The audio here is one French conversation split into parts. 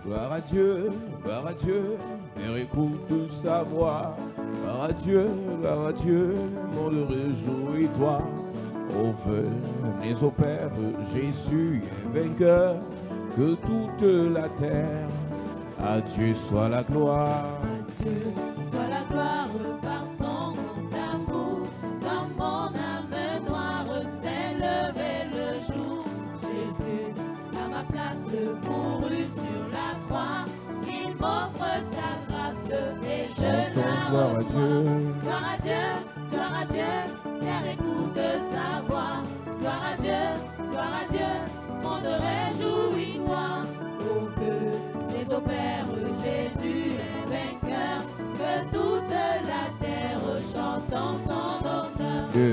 Gloire à Dieu, Père écoute sa voix. Gloire à Dieu, monde réjouis-toi. Ô venez au Père, Jésus est vainqueur, que toute la terre, à Dieu soit la gloire. À Dieu soit la gloire par son grand amour, quand mon âme noire s'est levée le jour. Jésus, à ma place, mourut sur la croix, il m'offre sa grâce et je la Gloire à reçois. Dieu. Gloire à Dieu, Père écoute sa voix. Gloire à Dieu, monde réjouis-toi. Ô venez au Père, Jésus est vainqueur, que toute la terre chante en son honneur. Que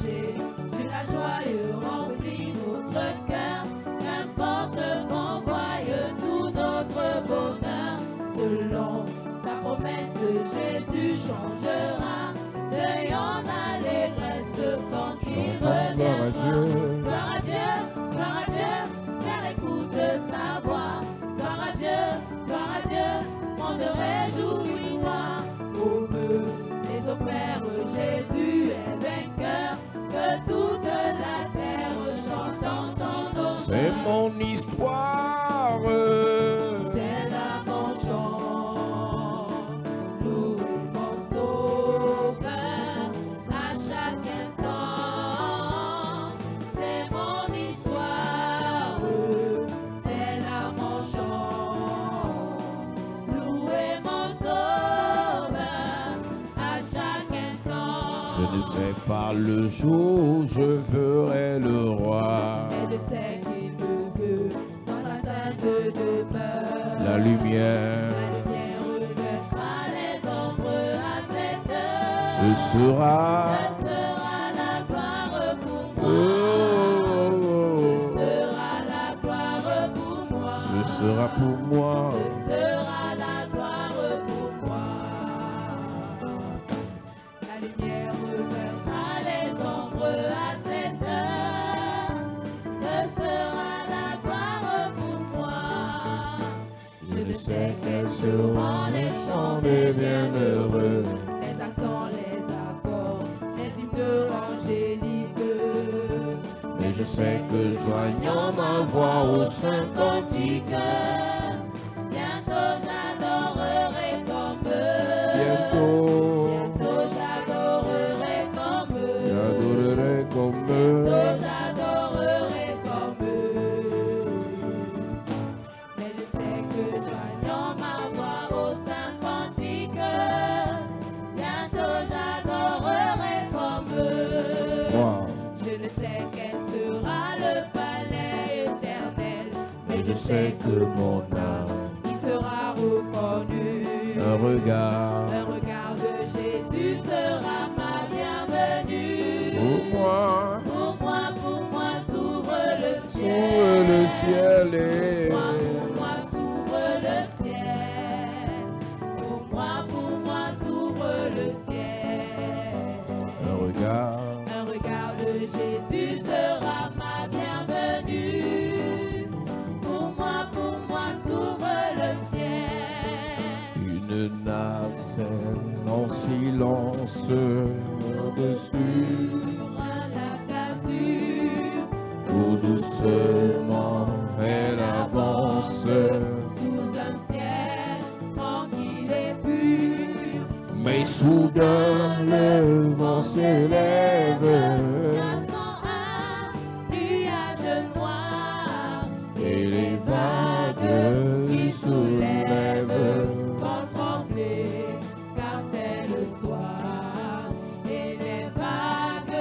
Jésus la joie remplit notre cœur, qu'importe qu'on voie tout notre bonheur. Selon sa promesse, Jésus changera, deuil en allégresse quand il reviendra. Gloire à Dieu, Père écoute sa voix. Gloire à Dieu, monde réjouis-toi. Ô venez au Père, Jésus est vainqueur, que toute la terre chante en son honneur. C'est mon histoire. C'est là mon chant, louez mon sauveur à chaque instant. C'est mon histoire, c'est là mon chant, louez mon sauveur à chaque instant. Je ne sais pas le jour où je ferai le roi. Mais je sais qu'il me veut dans sa sainte demeure. La lumière, Revêtra les ombres à cette heure. ce sera. Ce sera la gloire pour moi. Oh, Ce sera la gloire pour moi. ce sera pour moi. Ce sera la gloire pour moi. La lumière revêtra les ombres à cette heure. Ce sera la gloire pour moi. Je ne sais quels seront les chants des bienheureux, les accents, les accords, les hymnes angéliques. Mais je sais que joignant ma voix au saint cantique, bientôt j'adorerai comme eux. bientôt J'adorerai comme eux. j'adorerai comme Bientôt j'adorerai comme eux. Mais je sais que joignant ma voix au saint cantique, bientôt j'adorerai comme eux. moi. Je ne sais quel sera le palais éternel, mais Je sais que mon âme, il sera reconnu. un regard Le regard de Jésus sera ma bienvenue. pour Pour moi, s'ouvre le sous ciel. le ciel et Pour moi, s'ouvre le ciel. Pour moi, s'ouvre le ciel. un regard. Un regard de Jésus sera ma bienvenue. Pour moi, s'ouvre le ciel. Une nacelle en silence au-dessus, Sur la cassure, tout doucement elle avance, sous un ciel tranquille et pur. mais soudain le vent s'élève Chassant un nuage noir, et les vagues qui soulèvent. vont trembler, car c'est le soir. Et les vagues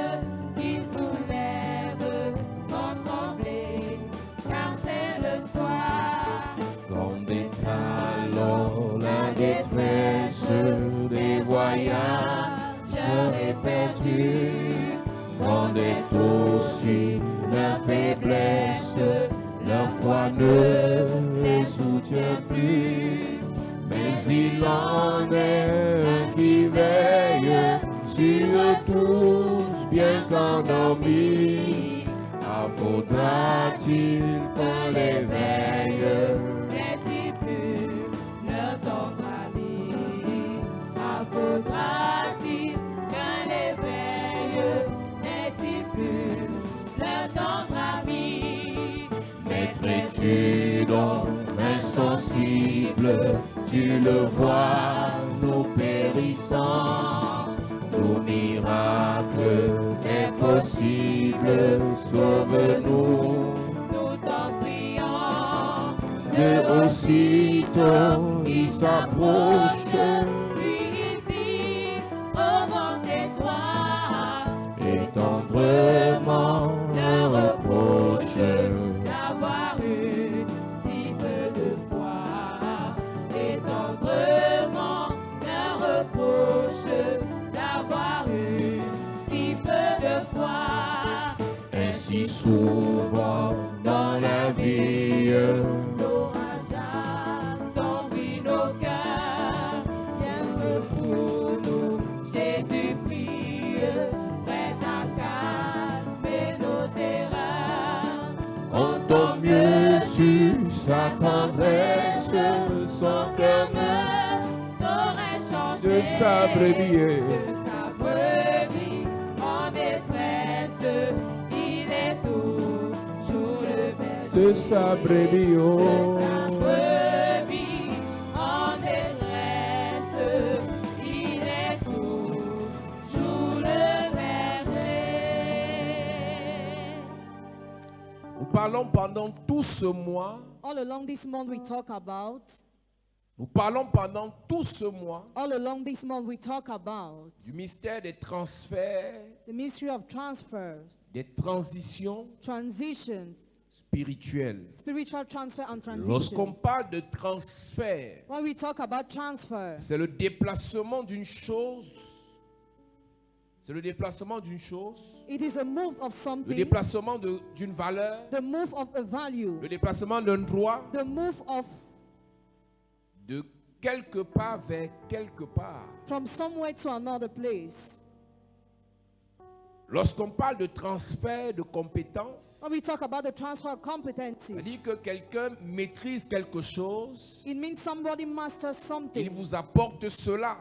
qui soulèvent vont trembler, car c'est le soir. Comme des talons, la détresse des voyageurs est perdue. Grande est aussi la faiblesse, la foi ne les soutient plus. Mais il en est un qui veille sur tous bien qu'endormis. Faudra-t-il qu'on l'éveille? N'est-il plus inquiétude insensible, tu le vois, nous périssons. Tout miracle est possible, sauve-nous. Nous t'en prions. De aussitôt il s'approche Lui il dit au vent tais-toi. et tendrement le reproche. D'avoir eu si peu de foi. Et tendrement le reproche. D'avoir eu si peu de foi. Ainsi souvent dans la vie, L'orage assombrit nos cœurs. Bien peu pour nous, Jésus prie, prêt à calmer nos terreurs. comptons mieux sur sa tendresse, son cœur Ne saurait changer de sa brebis. de sa brebis en détresse. Il est toujours le berger De sa brebis, de oh. sa brebis en détresse. Il est toujours le berger. Nous parlons pendant tout ce mois, All along this month we talk about, nous parlons pendant tout ce mois all along this month we talk about du mystère des transferts, the mystery of transfers, des transitions transitions, spirituelles. spiritual transfer and Lorsqu'on transitions. parle de transfert, When we talk about transfer, c'est le déplacement d'une chose. C'est le déplacement d'une chose, it is a move of le something, déplacement d'une valeur, the move of a value, le déplacement d'un droit the move of de quelque part vers quelque part. from somewhere to another place. Lorsqu'on parle de transfert de compétences, When we talk about the transfer of ça dit competencies, que quelqu'un maîtrise quelque chose, it means somebody masters il something vous apporte cela.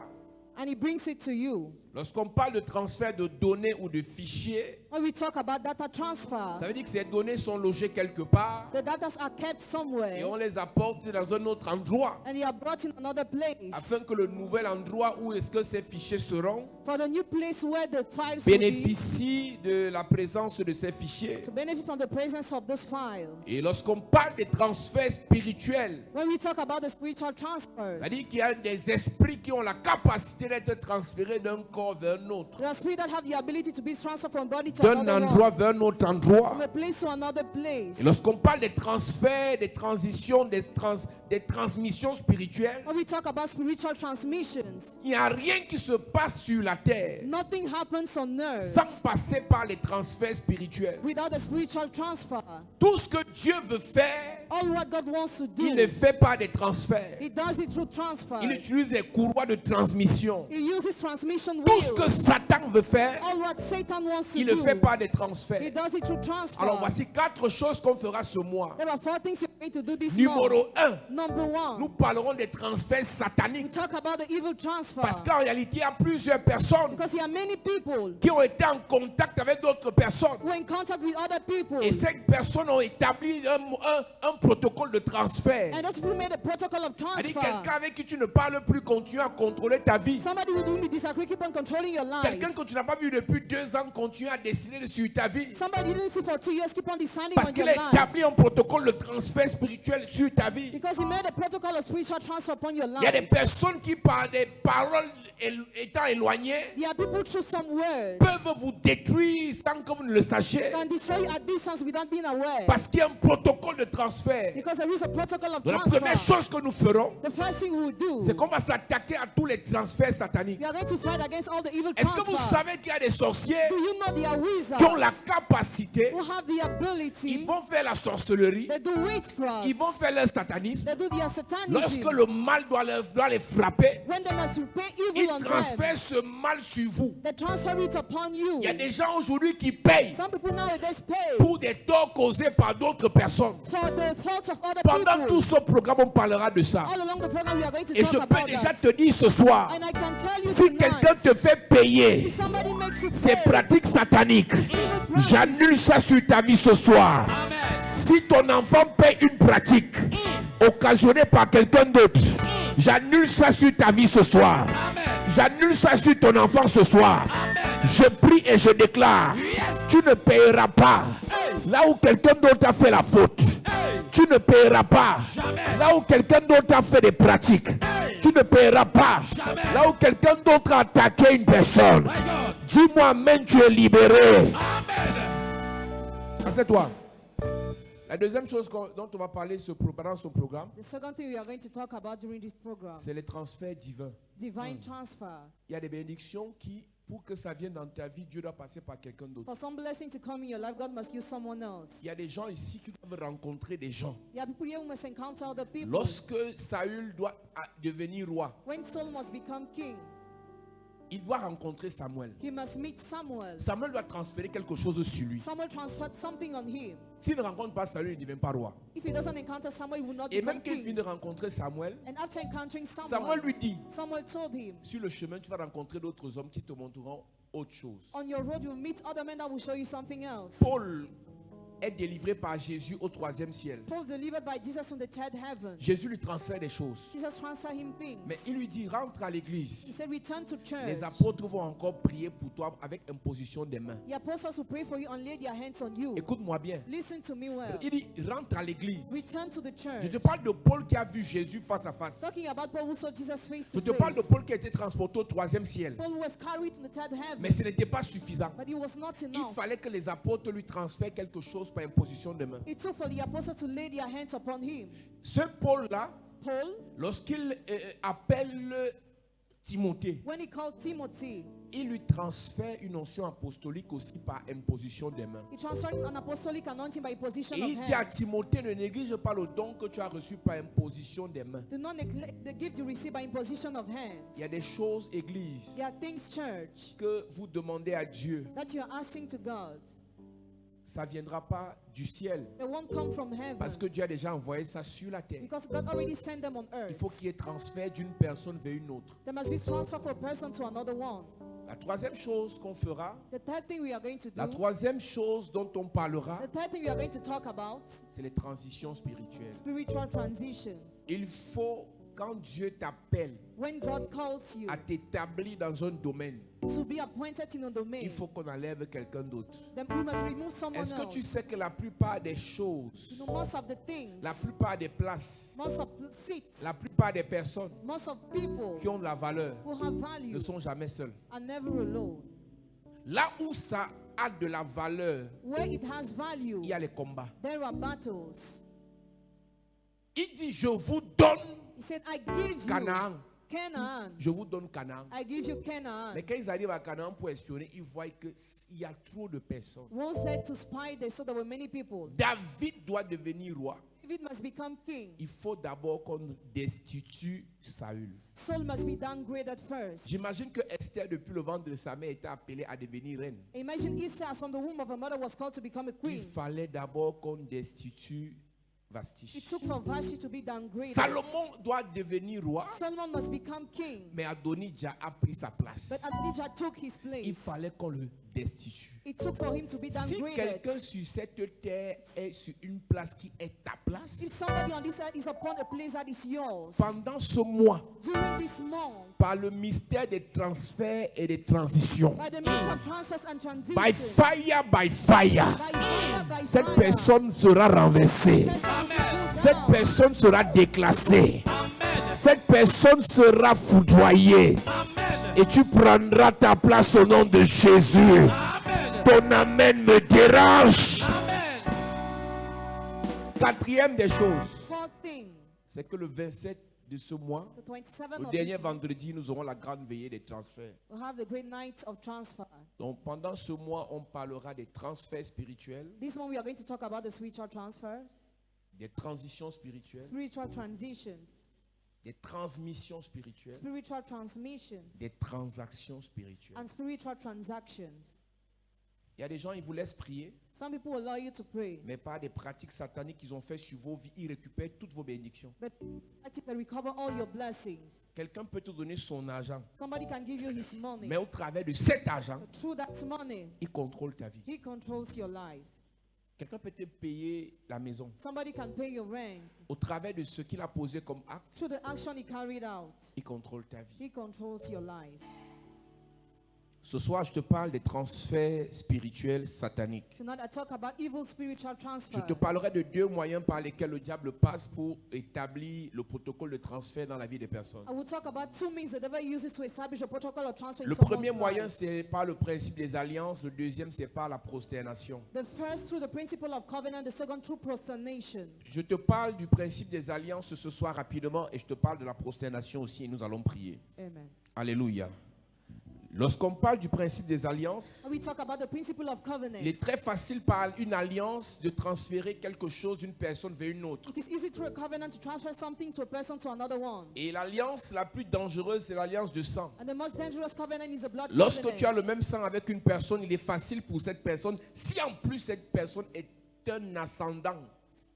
and he brings it to you. Lorsqu'on parle de transfert de données ou de fichiers, When we talk about data transfer, ça veut dire que ces données sont logées quelque part the data are kept et somewhere on les apporte dans un autre endroit and they are brought in another place afin que le nouvel endroit où est-ce que ces fichiers seront for the new place where the files will be, bénéficie de la présence de ces fichiers. to benefit from the presence of those files. Et lorsqu'on parle des transferts spirituels, When we talk about the spiritual transfer, c'est-à-dire qu'il y a des esprits qui ont la capacité d'être transférés d'un corps vers un autre, there are spirits that have the ability to be transferred from body to d'un another endroit one, vers un autre endroit. from a place to another place. Et lorsqu'on parle des transferts, des transitions, des transmissions spirituelles, When we talk about spiritual transmissions, il n'y a rien qui se passe sur la terre nothing happens on earth sans passer par les transferts spirituels. without a spiritual transfer. Tout ce que Dieu veut faire, All what God wants to il le do, fait par des transferts. He does it through transfer. Il utilise les courroies de transmission. He uses transmission Tout ce que wheels. Satan veut faire, All what Satan wants to il le fait do, par des he transferts. does it through transfer. Alors voici 4 choses qu'on fera ce mois. There are 4 things you're going to do this month. Numéro 1, Number 1, nous parlerons des transferts we sataniques. talk about the evil transfer. Parce qu'en réalité, il y a plusieurs personnes Because there are many people qui ont été en contact avec d'autres personnes. who are in contact with other people. Et ces personnes ont établi un protocole de transfert. And those people made a protocol of C'est-à-dire transfer. quelqu'un avec qui tu ne parles plus continue à contrôler ta vie. Somebody who doing disagree, keep on controlling your life. Quelqu'un que tu n'as pas vu depuis 2 ans continue à décider sur ta vie. Somebody you didn't see for 2 years, keep on deciding Parce on qu'il your a life. établi un protocole de transfert spirituel sur ta vie. Because he made a protocol of spiritual transfer upon your Il y a des life. personnes qui, par des paroles étant éloignées, There are people through some words peuvent vous détruire sans que vous ne le sachiez. can destroy you at distance without being aware. Parce qu'il y a un protocole de transfert. Because there is a protocol of Donc, la première transfer. chose que nous ferons, The first thing we will do, c'est qu'on va s'attaquer à tous les transferts sataniques. we are going to fight against all the evil Est-ce que vous transfers. savez qu'il y a des sorciers Do you know there are qui ont la wizards capacité, who have the ils ability, vont faire la sorcellerie, they do witchcraft, ils vont faire leur satanisme. they do their Lorsque satanism. le mal doit les frapper, When they must pay ils evil on them, transfèrent ce mal sur vous. they transfer it upon you. Il y a des gens aujourd'hui qui payent Some people nowadays pay pour des torts causés par d'autres personnes. for the faults of other Pendant people. tout ce programme, on parlera de ça. All along the program, we are going to Et talk je peux about déjà that. te dire ce soir, And I can tell you si quelqu'un tonight, te fait payer if somebody makes you ces pay, pratiques sataniques, evil practice, j'annule ça sur ta vie ce soir. I Si ton enfant paie une pratique occasionnée par quelqu'un d'autre, j'annule ça sur ta vie ce soir. J'annule ça sur ton enfant ce soir. Je prie et je déclare, tu ne paieras pas là où quelqu'un d'autre a fait la faute. Tu ne paieras pas là où quelqu'un d'autre a fait des pratiques. Tu ne paieras pas là où quelqu'un d'autre a attaqué une personne. Dis-moi amen, tu es libéré. Assieds-toi. La deuxième chose dont on va parler pendant ce programme, The second thing we are going to talk about during this program, c'est les transferts divins. divine transfers. Il y a des bénédictions qui, pour que ça vienne dans ta vie, Dieu doit passer par quelqu'un d'autre. For some blessing to come in your life, God must use someone else. Il y a des gens ici qui doivent rencontrer des gens. There are people here who must encounter other people. Lorsque Saül doit devenir roi, When Saul must become king, il doit rencontrer Samuel. he must meet Samuel. Samuel doit transférer quelque chose sur lui. Samuel transferred something on him. S'il ne rencontre pas Samuel, il ne devient pas roi. If he doesn't encounter Samuel, he will not Et become même quand il vient king. de rencontrer Samuel, And after encountering Samuel lui dit, Samuel told him, sur le chemin, tu vas rencontrer d'autres hommes qui te montreront autre chose. on your road you'll meet other men that will show you something else. Paul est délivré par Jésus au 3e ciel. Paul delivered by Jesus in the third heaven. Jésus lui transfère des choses. Jesus transferred him things. Mais il lui dit, rentre à He l'église. said, return to church. Les apôtres vont encore prier pour toi avec imposition des mains. The apostles will pray for you and lay their hands on you. Écoute-moi bien. Listen to me well. Il dit, rentre à l'église. Return to the Je church. te parle de Paul qui a vu Jésus face à face. Talking about Paul who saw Jesus face Je to te parle de face. Paul qui a été transporté au 3e ciel. Paul was carried in the third heaven, Mais ce n'était pas suffisant. but it was not Il enough. fallait que les apôtres lui transfèrent quelque chose par imposition de main. It took for the apostles to lay their hands upon him. Ce Paul-là, Paul, lorsqu'il appelle Timothée, when he called Timothy, il lui transfère une onction apostolique aussi par imposition des mains. he transferred an apostolic anointing by position Et of il dit à hands. Timothée, ne néglige pas le don que tu as reçu par imposition des mains. Do not neglect the gift you receive by imposition of hands. Il y a des choses, Église, There are things, church, que vous demandez à Dieu. that you are asking to God. Ça ne viendra pas du ciel. They won't come from heaven. Parce que Dieu a déjà envoyé ça sur la terre. Because God already sent them on Il earth. faut qu'il y ait transfert d'une personne vers une autre. There must be transfer from a person to another one. La troisième chose qu'on fera, The third thing we are going to la do, troisième chose dont on parlera, the third thing we are going to talk about, c'est les transitions spirituelles. spiritual transitions. Il faut, quand Dieu t'appelle When God calls you à t'établir dans un domaine, to be appointed in a domain, il faut qu'on enlève quelqu'un d'autre. then we must remove someone Est-ce que tu else. sais que la plupart des choses, You know, most of the things, la plupart des places, most of the seats, la plupart des personnes most of people qui ont de la valeur who have value ne sont jamais seules. are never alone. Là où ça a de la valeur, Where it has value, il y a les combats. there are battles. Il dit, je vous donne He said, I give you Canaan. Canaan. Je vous donne Canaan. I give you Canaan. Mais quand ils arrivent à Canaan pour espionner, ils voient qu'il y a trop de personnes. One said to spy, they saw there were many people. David doit devenir roi. David must become king. Il faut d'abord qu'on destitue Saül. Saul must be downgraded first. J'imagine que Esther, depuis le ventre de sa mère, était appelée à devenir reine. Imagine Esther from the womb of her mother was called to become a Il queen. fallait d'abord qu'on destitue Vasti. It took for Vashti to be downgraded. Salomon doit devenir roi, Solomon must become king. mais Adonijah a pris sa place. But Adonijah took his Il place. fallait qu'on le destitue. It took for him to be Si downgraded. quelqu'un sur cette terre est sur une place qui est ta If place, somebody on this side is upon a place that is yours, pendant ce mois, during this month, par le mystère des transferts et des transitions, by the means of transfers and transitions, by fire, by fire, by cette fire, personne sera renversée. person will be put Cette down. personne sera déclassée. Cette personne sera foudroyée. Et tu prendras ta place au nom de Jésus. Ton amen me dérange. Quatrième des choses, Fourth thing, c'est que le 27 de ce mois, the 27th le of dernier this month, vendredi, nous aurons la grande veillée des transferts. we'll have the great night of transfer. Donc pendant ce mois, on parlera des transferts spirituels, This month we are going to talk about the spiritual transfers, des transitions spirituelles, spiritual transitions, des transmissions spirituelles, spiritual transmissions, des transactions spirituelles. and spiritual transactions. Il y a des gens, ils vous laissent prier, Some people allow you to pray, mais par des pratiques sataniques qu'ils ont fait sur vos vies, ils récupèrent toutes vos bénédictions. but I think they recover all your blessings. Quelqu'un peut te donner son argent, Somebody can give you his money, mais au travers de cet argent, but through that money, il contrôle ta vie. he controls your life. Quelqu'un peut te payer la maison Somebody can pay your rent au travers de ce qu'il a posé comme acte. through the action he carried out. Il contrôle ta vie. He controls your life. Ce soir, je te parle des transferts spirituels sataniques. Tonight I talk about evil spiritual Je transfer. te parlerai de 2 moyens par lesquels le diable passe pour établir le protocole de transfert dans la vie des personnes. I will talk about 2 means the devil uses to establish a protocol of transfer in Le someone's premier moyen, life. c'est par le principe des alliances. Le deuxième, c'est par la prosternation. The first through the principle of covenant, the second through prosternation. Je te parle du principe des alliances ce soir rapidement et je te parle de la prosternation aussi et nous allons prier. Amen. Alléluia. Lorsqu'on parle du principe des alliances, When we talk about the principle of covenant, il est très facile par une alliance de transférer quelque chose d'une personne vers une autre. it is easy through a covenant to transfer something to a person to another one. Et l'alliance la plus dangereuse, c'est l'alliance de sang. And the most dangerous covenant is the blood Lorsque covenant. tu as le même sang avec une personne, il est facile pour cette personne, si en plus cette personne est un ascendant.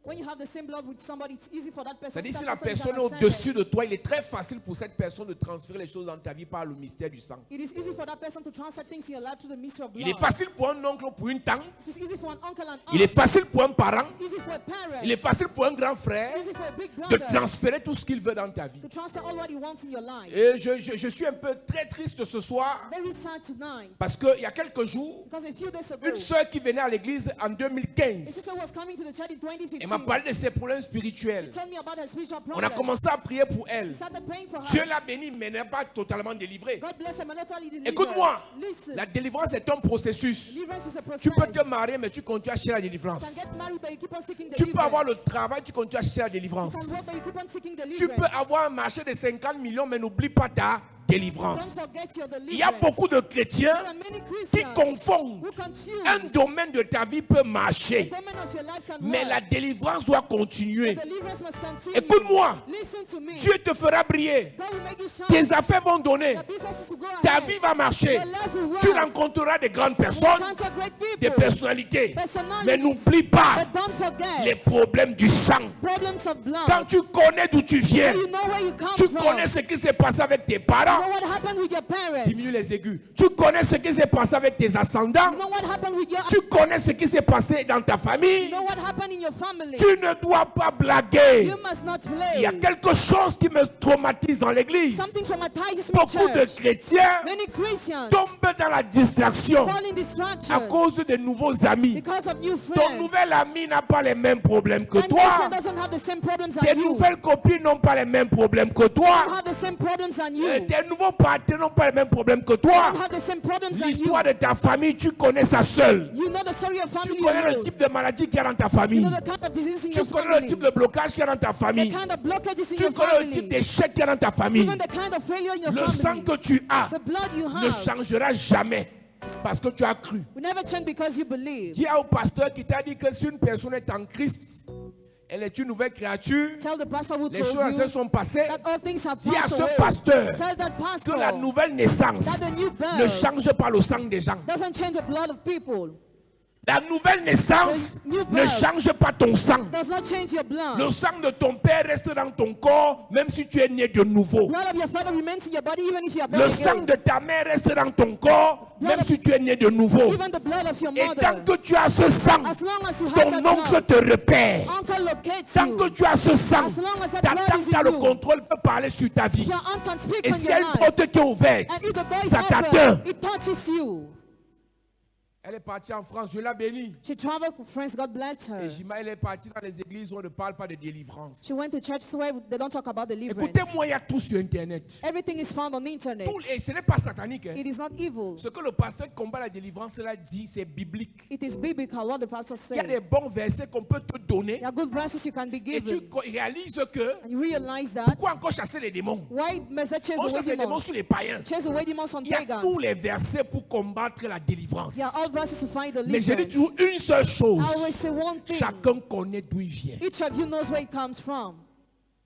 When you have the same blood with somebody, it's easy for that person. C'est-à-dire that si la person is personne est an au-dessus ascendant. de toi, il est très facile pour cette personne de transférer les choses dans ta vie par le mystère du sang. It is easy for that person to transfer things in your life through the mystery of blood. Il est facile pour un oncle ou pour une tante. It's easy for an uncle and Il est aunt. facile pour un parent. It's easy for a parent. Il est facile pour un grand frère It's easy for a big de brother transférer tout ce qu'il veut dans ta vie. to transfer all what he wants in your life. Et je suis un peu très triste ce soir Very sad tonight parce qu'il y a quelques jours, because a few days ago, une soeur qui venait à l'église en a 2015, sister was coming to the church in 2015. elle m'a parlé de ses problèmes spirituels. Tell me about her spiritual On a problem. commencé à prier pour elle. We started praying for her. Dieu l'a bénie, mais n'est pas totalement délivrée. God bless her, but not totally delivered. Écoute-moi, Listen, la délivrance est un processus. deliverance is a process. Tu peux te marier, mais tu continues à chercher la You can délivrance. get married, but you keep on seeking Tu peux avoir le deliverance. travail, tu continues à chercher la You délivrance. can work, but you keep on seeking Tu peux deliverance. avoir un marché de 50 millions, mais n'oublie pas ta Don't délivrance. forget your Il y a deliverance. beaucoup de There chrétiens are many qui Christians confondent. who confuse. Un domaine de ta vie peut marcher, The domain of your life can mais work. la délivrance doit continuer. The deliverance must continue. Écoute-moi, Listen to me. Dieu te fera briller. God will make you shine. Tes affaires vont donner. Your business will go Ta ahead. vie va marcher. Your life will work. Tu rencontreras des grandes You personnes, encounter great people. des personnalités. Personalities. Mais n'oublie pas But don't forget les problèmes du sang. problems of blood. Quand tu connais d'où tu viens, You know where you come tu from. connais ce qui s'est passé avec tes You parents. know what happened with your parents. Diminue les aigus. Tu connais ce qui s'est passé avec tes ascendants. You know what happened with your Tu connais ce qui s'est passé dans ta famille. You know what happened in your family. Tu ne dois pas blaguer. You must not Il y a play. quelque chose qui me traumatise dans l'église. Something traumatizes me in Beaucoup de church. chrétiens Many Christians tombent dans la distraction fall in à distraction cause de nouveaux amis. because of new Ton friends. nouvel ami n'a pas les mêmes problèmes que And toi. your friend doesn't have the same problems Tes as you. nouvelles copines n'ont pas les mêmes problèmes que Don't toi. have the same problems as you. Tes nouveaux partenaires n'ont pas les mêmes problèmes que toi. Don't have the same problems as you. L'histoire de ta famille, tu connais ça seul. You know the story of Tu family connais le alone. type de maladie qu'il y a dans ta You famille. know the kind of disease in Tu your connais le family. type de blocage qu'il y a dans ta The famille. kind of blockages in Tu your connais le type family. d'échec qu'il y a dans ta famille. Even the kind of failure in your Le sang family. que tu as The blood you ne have changera jamais parce que tu as cru. will never change because you believe. Dis au pasteur qui t'a dit que si une personne est en Christ, elle est une nouvelle créature. Tell the pastor who Les told choses se you sont passées. that all things have Dis à passed ce away. pasteur Tell that que pastor la nouvelle naissance that the new birth ne change pas le sang des gens. doesn't change the blood of people. La nouvelle naissance The new ne birth change pas ton sang. does not change your blood. Le sang de ton père reste dans ton corps même si tu es né de nouveau. Blood of your father remains in your body even if you are born Le sang again. de ta mère reste dans ton corps même si tu es né de nouveau. Even the blood of your Et mother. tant que tu as ce sang, As long as you have ton that oncle blood, te repère. uncle locates Tant you. que tu as ce sang, As long as that ta blood tante is a in le you, contrôle, peut parler sur ta vie. your aunt can speak Et on s'il y a your une life. porte qui est ouverte, And if the door is ça open, t'atteint. it touches you. Elle est partie en France, je l'ai bénie. She traveled to France, God blessed her. Et Jima, elle est partie dans les églises où on ne parle pas de délivrance. She went to churches where they don't talk about deliverance. Écoutez-moi, il y a tout sur Internet. Everything is found on the internet. Et ce n'est pas satanique. Hein. It is not evil. Ce que le pasteur qui combat la délivrance là dit, c'est biblique. It is biblical, what the pastor Il y a said. des bons versets qu'on peut te donner. There are good verses you can be Et tu given. réalises que And you realize that. pourquoi encore chasser les démons? Why must chase On away chasse les démons demons? sur les païens. Chase away demons on Il y a pagans. tous les versets pour combattre la délivrance. There are all verses to find Mais je dis deliverance. toujours une seule chose. I always say one thing. Chacun connaît d'où il vient. Each of you knows where it comes from.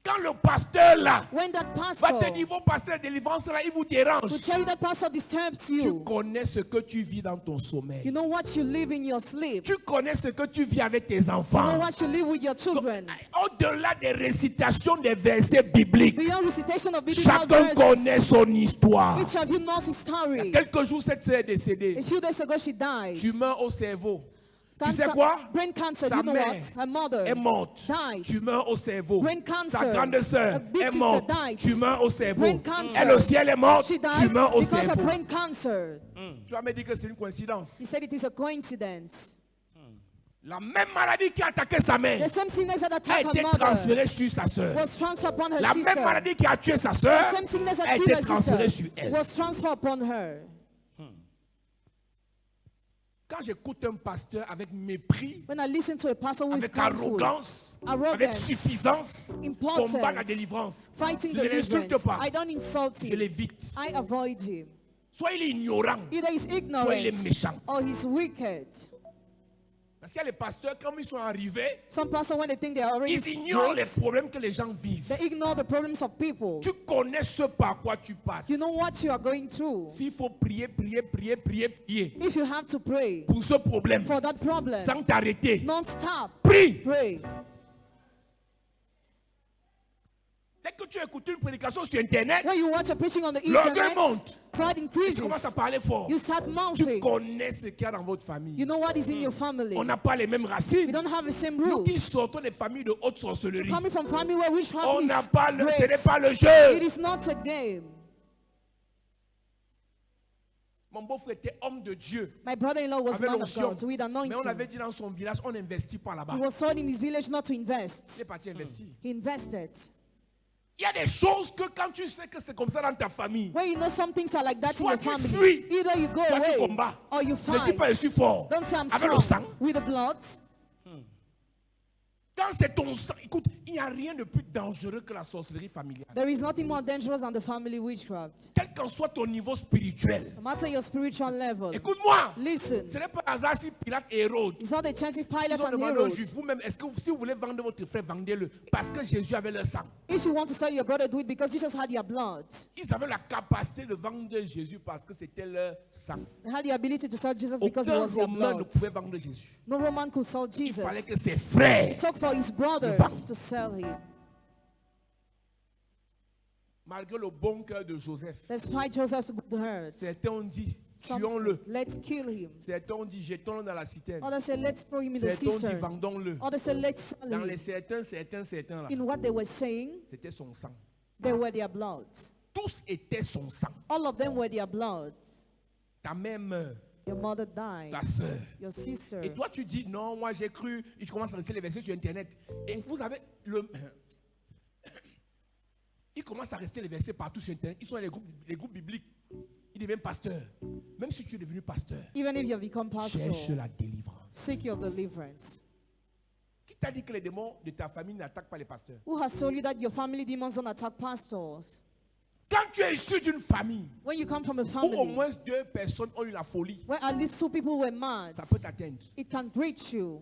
Quand le pasteur là When that va pastor te dire, vos pasteurs de délivrance là, il vous dérange. will tell you that pastor disturbs Tu you. connais ce que tu vis dans ton sommeil. You know what you live in your sleep. Tu connais ce que tu vis avec tes You know enfants. what you live with your children. Au-delà des récitations des versets bibliques, Beyond recitation of biblical chacun verses, connaît son histoire. each of you knows his Il y story. a quelques jours, cette sœur est décédée. A few days ago she died. Tumeur au cerveau. Tu sais quoi? Brain cancer, Sa you know mère what? Her mother est morte. died. Tumeur au cerveau. Brain cancer. Sa grande sœur A big est sister morte. died. Tumeur au cerveau. Brain cancer. Elle aussi, elle est morte. She died Tumeur au because of cerveau. brain cancer. Tu vas me dire que c'est une coïncidence. He said it is a coincidence. La même maladie qui a attaqué sa mère The same sickness that a attacked été her mother transférée sur sa sœur. was transferred upon her La sister. même maladie qui a tué sa sœur The same sickness that a killed été her transférée sur sister elle. was transferred upon her. Quand j'écoute un pasteur avec mépris, When I listen to a pastor who is avec scornful, arrogance, arrogance, avec suffisance, importance, combat la délivrance, fighting je ne l'insulte deliverance, pas, I don't insult je him. l'évite. I avoid him. Soit il est ignorant, Either he's soit il est ignorant méchant. or he's wicked. Parce qu'il y a les pasteurs, comme ils sont arrivés, Some pastors, when they think they are already ils ignorent les great, problèmes que les gens vivent. they ignore the problems of people. Tu connais ce par quoi tu passes. You know what you are going through. S'il faut prier If you have to pray pour ce problème, for that problem, sans t'arrêter, non-stop, prie. pray. Dès que tu écoutes une prédication sur Internet, When you watch a preaching on the l'orgueil internet, monte. pride Et tu increases. commences à parler fort. You start Tu mouthing. connais ce qu'il y a dans votre famille. You know what is in your family. On n'a pas les mêmes We racines. don't have the same Nous roots. qui sortons des familles de haute sorcellerie, Coming from family where witchcraft on is n'a pas le, ce n'est great. pas le It jeu. is not a game. Mon beau-frère était homme de Dieu. My brother-in-law was Avec man of l'onction. God with Mais on avait anointing. dit dans son village, on n'investit pas là-bas. He was told in his village not to Il invest. est parti investir. He invested. Il y a des choses que quand tu sais que c'est comme ça dans ta famille, When you know some things are like that in soit your tu family, fuis, either you go soit tu away combats. or you Ne dis fight. pas je suis fort. Don't say I'm Avec le sang. strong with the blood. Quand c'est ton sang, écoute, il n'y a rien de plus dangereux que la sorcellerie familiale. There is nothing more dangerous than the family witchcraft. Quel qu'en soit ton niveau spirituel. No matter your spiritual level. Écoute-moi. Listen, Ce n'est pas hasard si Pilate et Hérode, it's not a chance if ils Pilate ont and demandé aux Herod. Juifs, vous-même, est-ce que si vous voulez vendre votre frère, vendez-le. Parce que Jésus avait leur sang. If you want to sell your brother, do it because Jesus had your blood. Ils avaient la capacité de vendre Jésus parce que c'était leur sang. They had the ability to sell Jesus because it Aucun was their Romain ne blood. pouvait vendre Jésus. No Roman could sell Il fallait Jesus. que ses frères. It took for his brothers vendre. to sell him. Malgré le bon cœur de Joseph, Despite Joseph's good hurt, certains ont dit, some tuons-le. said, let's kill him. Certains ont dit, jetons-le dans la citerne. Others said, let's throw him in the Certains ont dit, cistern. vendons-le. Others said, let's sell Dans les him. certains là, In what they were saying, c'était son sang. they were their blood. Tous étaient son sang. All of them were their blood. Ta mère meurt, Your mother died. ta soeur. Your sister. Et toi, tu dis, non, moi j'ai cru, et tu commences à rester les versets sur Internet. Et vous avez le. Ils commencent à rester les versets partout sur Internet. Ils sont dans les groupes bibliques. Ils deviennent pasteurs. Même si tu es devenu pasteur, Even if you have become pastor, cherche la délivrance. seek your deliverance. Qui t'a dit que les démons de ta famille n'attaquent pas les pasteurs? Who has told you that your family demons don't attack pastors? Quand tu es issu d'une famille When you come from a où au family moins 2 personnes ont eu la folie, where at least 2 people were mad, ça peut t'atteindre. it can reach you.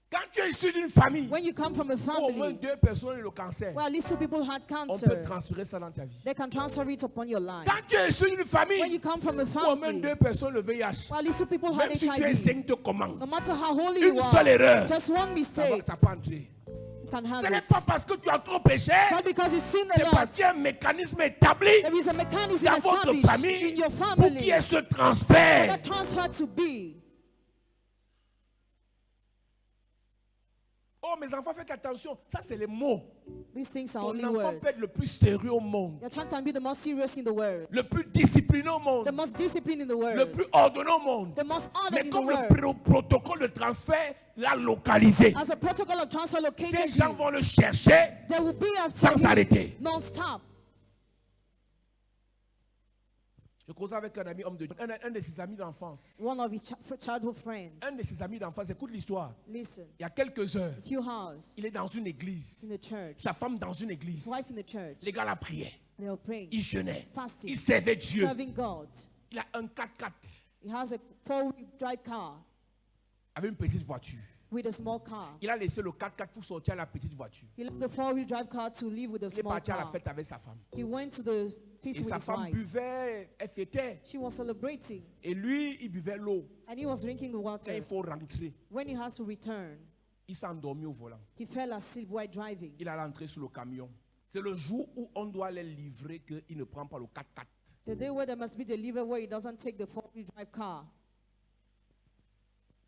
Quand tu es issu d'une famille When you come from a où au moins family 2 personnes ont eu le cancer, where at least 2 people had on peut cancer, transférer ça dans ta vie. they can transfer it upon your life. Quand tu es issu d'une When famille you come from a où au moins family 2 personnes ont le VIH, where at least 2 people had même si tu es HIV, sainte comment, no matter how holy you une seule are, erreur, just one ça mistake peut entrer. can have Ce n'est it. pas parce que tu as trop péché, Not because it's sin a c'est parce lot. qu'il y a un mécanisme établi There is a mechanism dans votre established famille in your pour family qu'il y ait ce for transfert. that transfer to be. Oh, mes enfants, faites attention. Ça, c'est les mots. These things are Ton only enfant words. peut être le plus sérieux au monde, Your child can be the most serious in the world, le plus discipliné au the monde, most disciplined in the le world, plus ordonné au monde. the most honored Mais in the comme le world. protocole de transfert l'a localisé, As a protocol of transfer ces located gens you, vont le chercher they will be after sans you s'arrêter. non-stop. Je causais avec un ami homme de Dieu, un de ses amis d'enfance. One of his childhood friends. Un de ses amis d'enfance, écoute l'histoire. Listen, Il y a quelques heures, a few hours il est dans une in église. the church, Sa femme dans une his église. wife in the church, Les gars la priaient. they were praying, Il jeûnait. fasting, Il servait Dieu. serving God. Il a un 4x4 He has a 4-wheel drive car avec une petite voiture. with a small car. Il a laissé le 4x4 pour sortir à la petite voiture. He left the 4-wheel drive car to live with a Il est small parti à la car. fête avec sa femme. He went to the feast Et with sa his femme wife. buvait, elle fêtait. She was celebrating, Et lui, il buvait l'eau. and he was drinking the Quand water. il faut rentrer, When he has to return, il s'est endormi au volant. he fell asleep while driving. Il a rentré sur le camion. C'est le jour où on doit les livrer qu'il ne prend pas le 4x4. The day where there must be delivered where he doesn't take the 4-wheel drive car.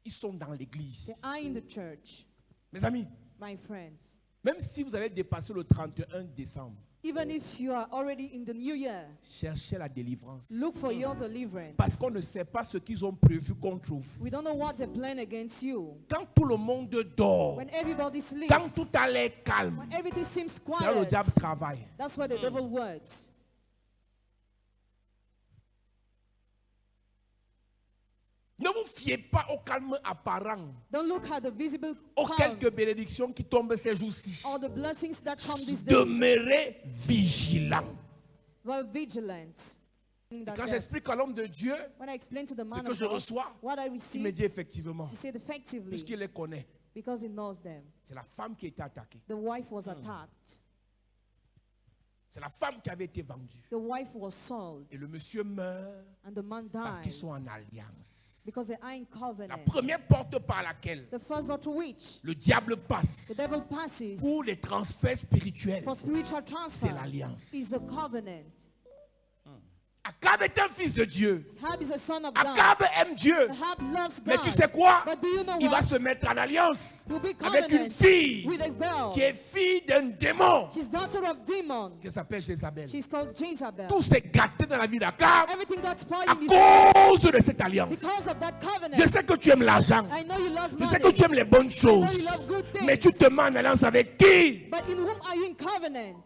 ils sont dans l'église. They are in the church. Mes amis, My friends, même si vous avez dépassé le 31 décembre, even if you are already in the new year, cherchez la délivrance. look for your deliverance. Parce qu'on ne sait pas ce qu'ils ont prévu qu'on trouve. We don't know what they plan against you. Quand tout le monde dort, When everybody sleeps, quand tout a l'air calme, when everything seems c'est là où le quiet, diable travaille. that's where the devil works. Ne vous fiez pas au calme apparent, Don't look at the visible aux calm quelques bénédictions qui tombent ces jours-ci. or the blessings that come these days. Demeurez vigilant. Well, vigilance. Quand j'explique à l'homme de Dieu When I explain to the ce man que of je God reçois, what I il me receive, dit effectivement, he said effectively, puisqu'il les connaît, because he knows them. c'est la femme qui a été attaquée. The wife was attacked. C'est la femme qui avait été vendue. The wife was sold. Et le monsieur meurt And the man parce qu'ils died sont en alliance. because they are in La covenant. première porte par laquelle The first door to which le diable the passe devil passes pour les transferts spirituels, for spiritual c'est transfer l'alliance. is the covenant. Akab est un fils de Dieu. Ahab is a son of God. Akab aime Dieu. Ahab loves Mais God. tu sais quoi? But do you know Il va what? se mettre en alliance He'll be avec une covenant fille with a girl. qui est fille d'un démon She's daughter of demon. qui s'appelle Jézabel. She's called Jezebel. Tout s'est gâté dans la vie d'Akab Everything got spoiled à in his life cause de cette alliance. because of that Je covenant. sais que tu aimes l'argent. I know you love Je money. sais que tu aimes les bonnes choses. you love good things. Mais tu te mets en alliance avec qui? But in whom are you in covenant?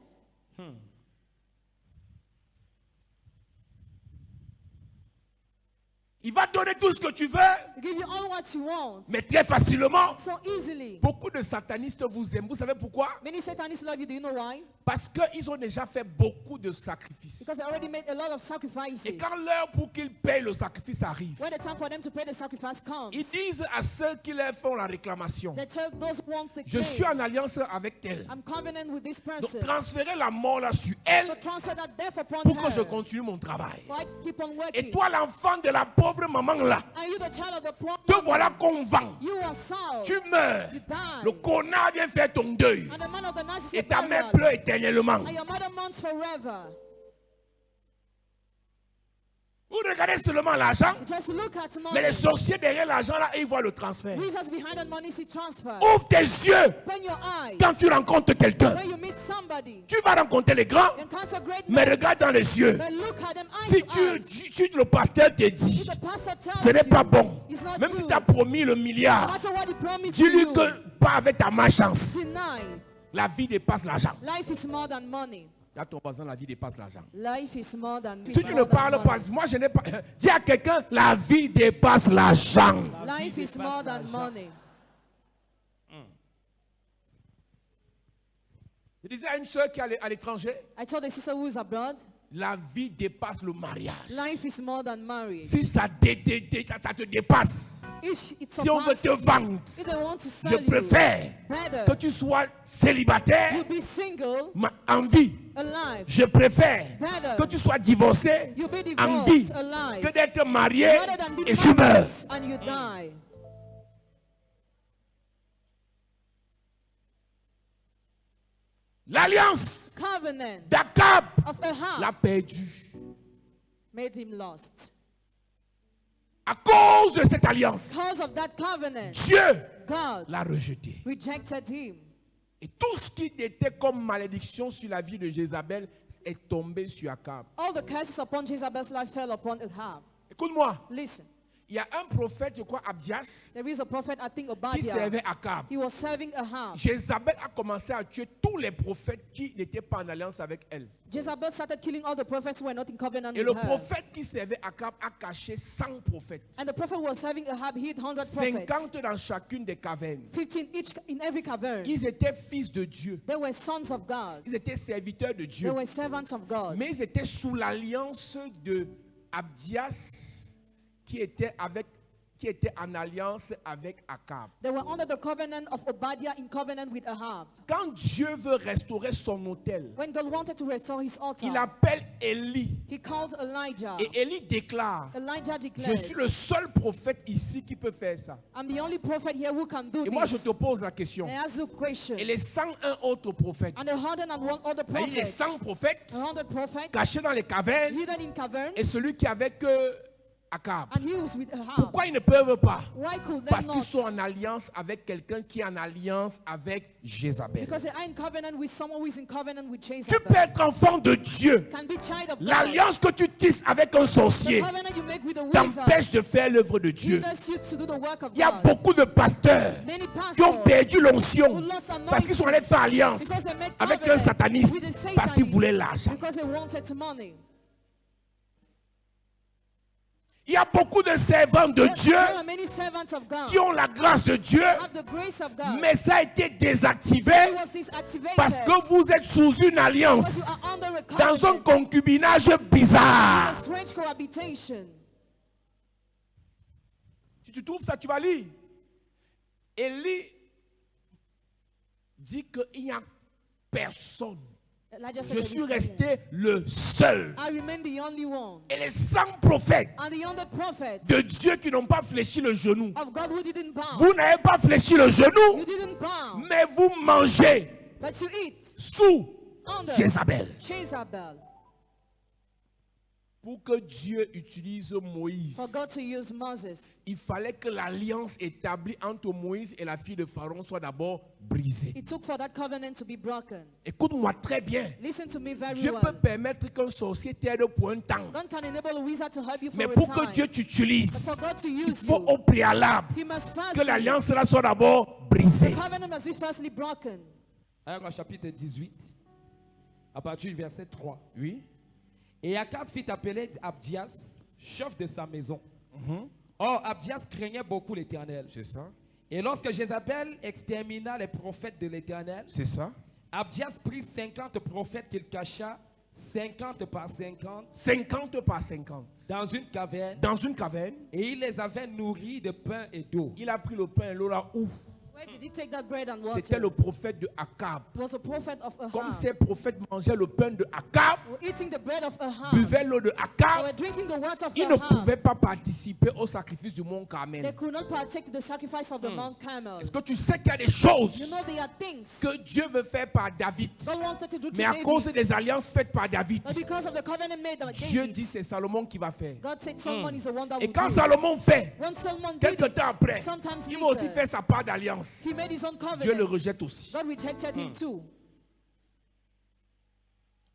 Il va donner tout ce que tu veux, To give you all what you want. mais très facilement. So easily. Beaucoup de satanistes vous aiment. Vous savez pourquoi? Many Satanists love you. Do you know why? Parce qu'ils ont déjà fait beaucoup de sacrifices. Because they already made a lot of sacrifices. Et quand l'heure pour qu'ils payent le sacrifice arrive, When the time for them to pay the sacrifice comes, ils disent à ceux qui leur font la réclamation, they tell those who want to je claim, suis en alliance avec elle. I'm covenant with this Donc person. transférez la mort là sur So elle transfer that death upon pour que her. je continue mon travail. So I keep on Et working. toi l'enfant de la pauvre maman là, Are you the child of the poor? te voilà qu'on vend. You are sold. Tu meurs. You die. Le connard vient faire ton deuil. And the man of the night is Et your ta mère burial. pleure éternellement. And your mother mourns forever. Vous regardez seulement l'argent, You just look at money. mais les sorciers derrière l'argent là, ils voient le transfert. Jesus behind that money see transfer. Ouvre tes yeux Open your eyes. quand tu rencontres quelqu'un. When you meet somebody, Tu vas rencontrer les grands, you encounter great mais men. regarde dans les yeux. But look at them eyes Si to eyes. le pasteur te dit, If the pastor tells ce n'est pas you, bon, it's not même si good. tu as promis le No milliard, matter what he promised dis-lui you, que pas avec ta malchance. deny. La vie dépasse l'argent. Life is more than money. Là, ton voisin, la vie dépasse l'argent. Life is more than Si tu ne parles pas, moi je n'ai pas. Dis à quelqu'un, la vie dépasse l'argent. Life is more than money. Je disais à une soeur qui est à l'étranger, I told a sister who is abroad, la vie dépasse le mariage. life is more than marriage. Si ça te dépasse, If it si on veut te surpasses vendre, you, if they want to je sell you, préfère better que tu sois célibataire you be single, en vie. alive, Je préfère better que tu sois divorcé you be en vie divorced, alive, que d'être marié rather than be et tu meurs. married and you die. L'alliance Covenant d'Akab of Ahab l'a perdu. made him lost. À cause de cette alliance, Because of that covenant, Dieu God l'a rejeté. rejected him. Et tout ce qui était comme malédiction sur la vie de Jézabel est tombé sur Akab. All the curses upon Jezebel's life fell upon Ahab. Écoute-moi, Listen, il y a un prophète, je crois, Abdias, there is a prophet, I think qui Obadiah. servait Akab. He was serving Ahab. Jézabel a commencé à tuer tous les prophètes qui n'étaient pas en alliance avec elle. Jezebel started killing all the prophets who were not in covenant Et le with her. prophète qui servait Akab a caché 100 prophètes. And the prophet who was serving Ahab hid 100 prophets. 50 dans chacune des cavernes. 15 each in every cavern. Ils étaient fils de Dieu. They were sons of God. Ils étaient serviteurs de They Dieu. were servants of God. Mais ils étaient sous l'alliance de Abdias qui était en alliance avec Akab. They were under the covenant of Obadiah in covenant with Ahab. Quand Dieu veut restaurer son autel, When God wanted to restore his altar, il appelle Élie. he called Elijah. Et Élie déclare, Elijah je declared, suis le seul prophète ici qui peut faire ça. I'm the only prophet here who can do Et moi je this. te pose la question. I ask you a question. Et les 101 autres prophètes, And 101 other c'est-à-dire les prophets, 100 prophètes 100 prophets, cachés dans les cavernes, hidden in caverns, et celui qui avait que Akab. And he was with Ahab. Pourquoi ils ne peuvent pas? Why could they Parce qu'ils not? sont en alliance avec quelqu'un qui est en alliance avec Jézabel. Because they are in covenant with someone who is in covenant with Tu Jezebel. peux être enfant de Dieu. Can be child of God. L'alliance que tu tisses avec un The sorcier covenant you make with a wizard t'empêche de faire l'œuvre de Dieu. hinders you to do the work of Il y a God. beaucoup de pasteurs Many qui ont pastors perdu l'onction who lost parce qu'ils sont allés faire alliance because they made avec un covenant sataniste with a parce qu'ils Satanist voulaient l'argent. because they wanted money. Il y a beaucoup de servants de Dieu There are many servants of God qui ont la grâce de Dieu, have the grace of God. mais ça a été désactivé It was disactivated parce que vous êtes sous une because you alliance are under a dans un covenant, concubinage bizarre. a strange cohabitation. Si tu trouves ça, tu vas lire. Élie dit qu'il n'y a personne. Elijah said, Je "There suis is no one. resté le seul. I remain the only one. Et les 100 prophètes And the 100 prophets de Dieu qui n'ont pas fléchi le genou. of God who didn't bow. Vous n'avez pas fléchi le You genou, didn't bow, mais vous mangez but you eat sous under Jézabel. Jezebel. Pour que Dieu utilise Moïse, For God to use Moses, il fallait que l'alliance établie entre Moïse et la fille de Pharaon soit d'abord brisée. it took for that covenant to be broken. Écoute-moi très bien. Listen to me very Dieu peut well. permettre qu'un sorcier t'aide pour un temps. God can enable a wizard to help you for Mais a pour time. que Dieu But t'utilise, for God to il use faut you, au préalable He must first que l'alliance là soit d'abord brisée. the covenant must be firstly broken. Alors, chapitre 18, à partir du verset 3. Oui. Et Akab fit appeler Abdias, chef de sa maison. Or, Abdias craignait beaucoup l'Éternel. C'est ça. Et lorsque Jézabel extermina les prophètes de l'Éternel, C'est ça. Abdias prit 50 prophètes qu'il cacha, 50 par 50, 50 par 50. dans une caverne, Dans une caverne, et il les avait nourris de pain et d'eau. il a pris le pain et l'eau là où? Where did he take that bread and C'était water? le prophète de Akab. It was a prophet of Comme Ahab. ces prophètes mangeaient le pain de Akab, They were eating the bread of Ahab. buvaient l'eau de They were Akab, drinking the water of ils ne Ahab. pouvaient pas participer au sacrifice du mont They Carmel. could not partake to the sacrifice of the Mount Carmel. Est-ce que tu sais qu'il y a des You choses know there are things que Dieu veut faire par David, God wanted to do mais to à cause David, des alliances faites par David, but because of the covenant made by Dieu David, dit c'est Salomon qui va faire. God said someone is the one that Et will quand do it. Salomon fait, When Solomon did quelque it, temps après, sometimes il va aussi later, faire sa part d'alliance. he made his own Dieu le covenant. rejette aussi. God rejected him too.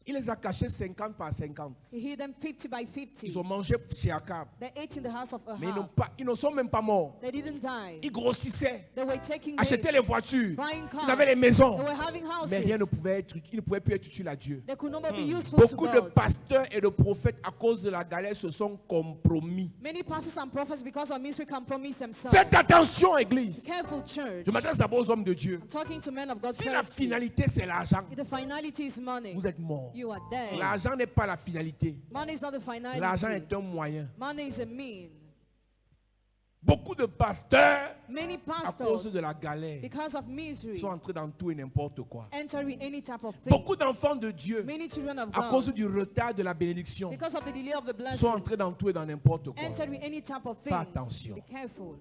Il les a cachés 50 par 50. He hid them 50 by 50. Ils ont mangé chez Akab. They ate in the house of Mais Ahab. ils ne sont même pas morts. They didn't die. Ils grossissaient, They were taking achetaient les babes, voitures, buying cars. ils avaient les maisons. They were having Mais rien ne houses. pouvait être, il ne pouvait plus être utile à Dieu. They could not be useful to Beaucoup de God. pasteurs et de prophètes, à cause de la galère, se sont compromis. Many pastors and prophets, because of mystery, compromise themselves. Faites attention, Église. Careful, church. Je m'adresse d'abord aux hommes de Dieu. I'm talking to men of God Si la first. finalité c'est l'argent, If the finality is money, vous êtes mort. you are dead. L'argent n'est pas la finalité. Money is not the L'argent finality. est un moyen. Money is a mean. Beaucoup de pasteurs, Many à cause pastors, de la galère, because of misery, sont entrés dans tout et n'importe quoi. entering any type of thing. Beaucoup d'enfants de Dieu, Many children of à cause God, du retard de la bénédiction, because of the delay of the sont blessing, entrés dans tout et dans n'importe quoi. entering any type of Fais thing. attention. Be careful.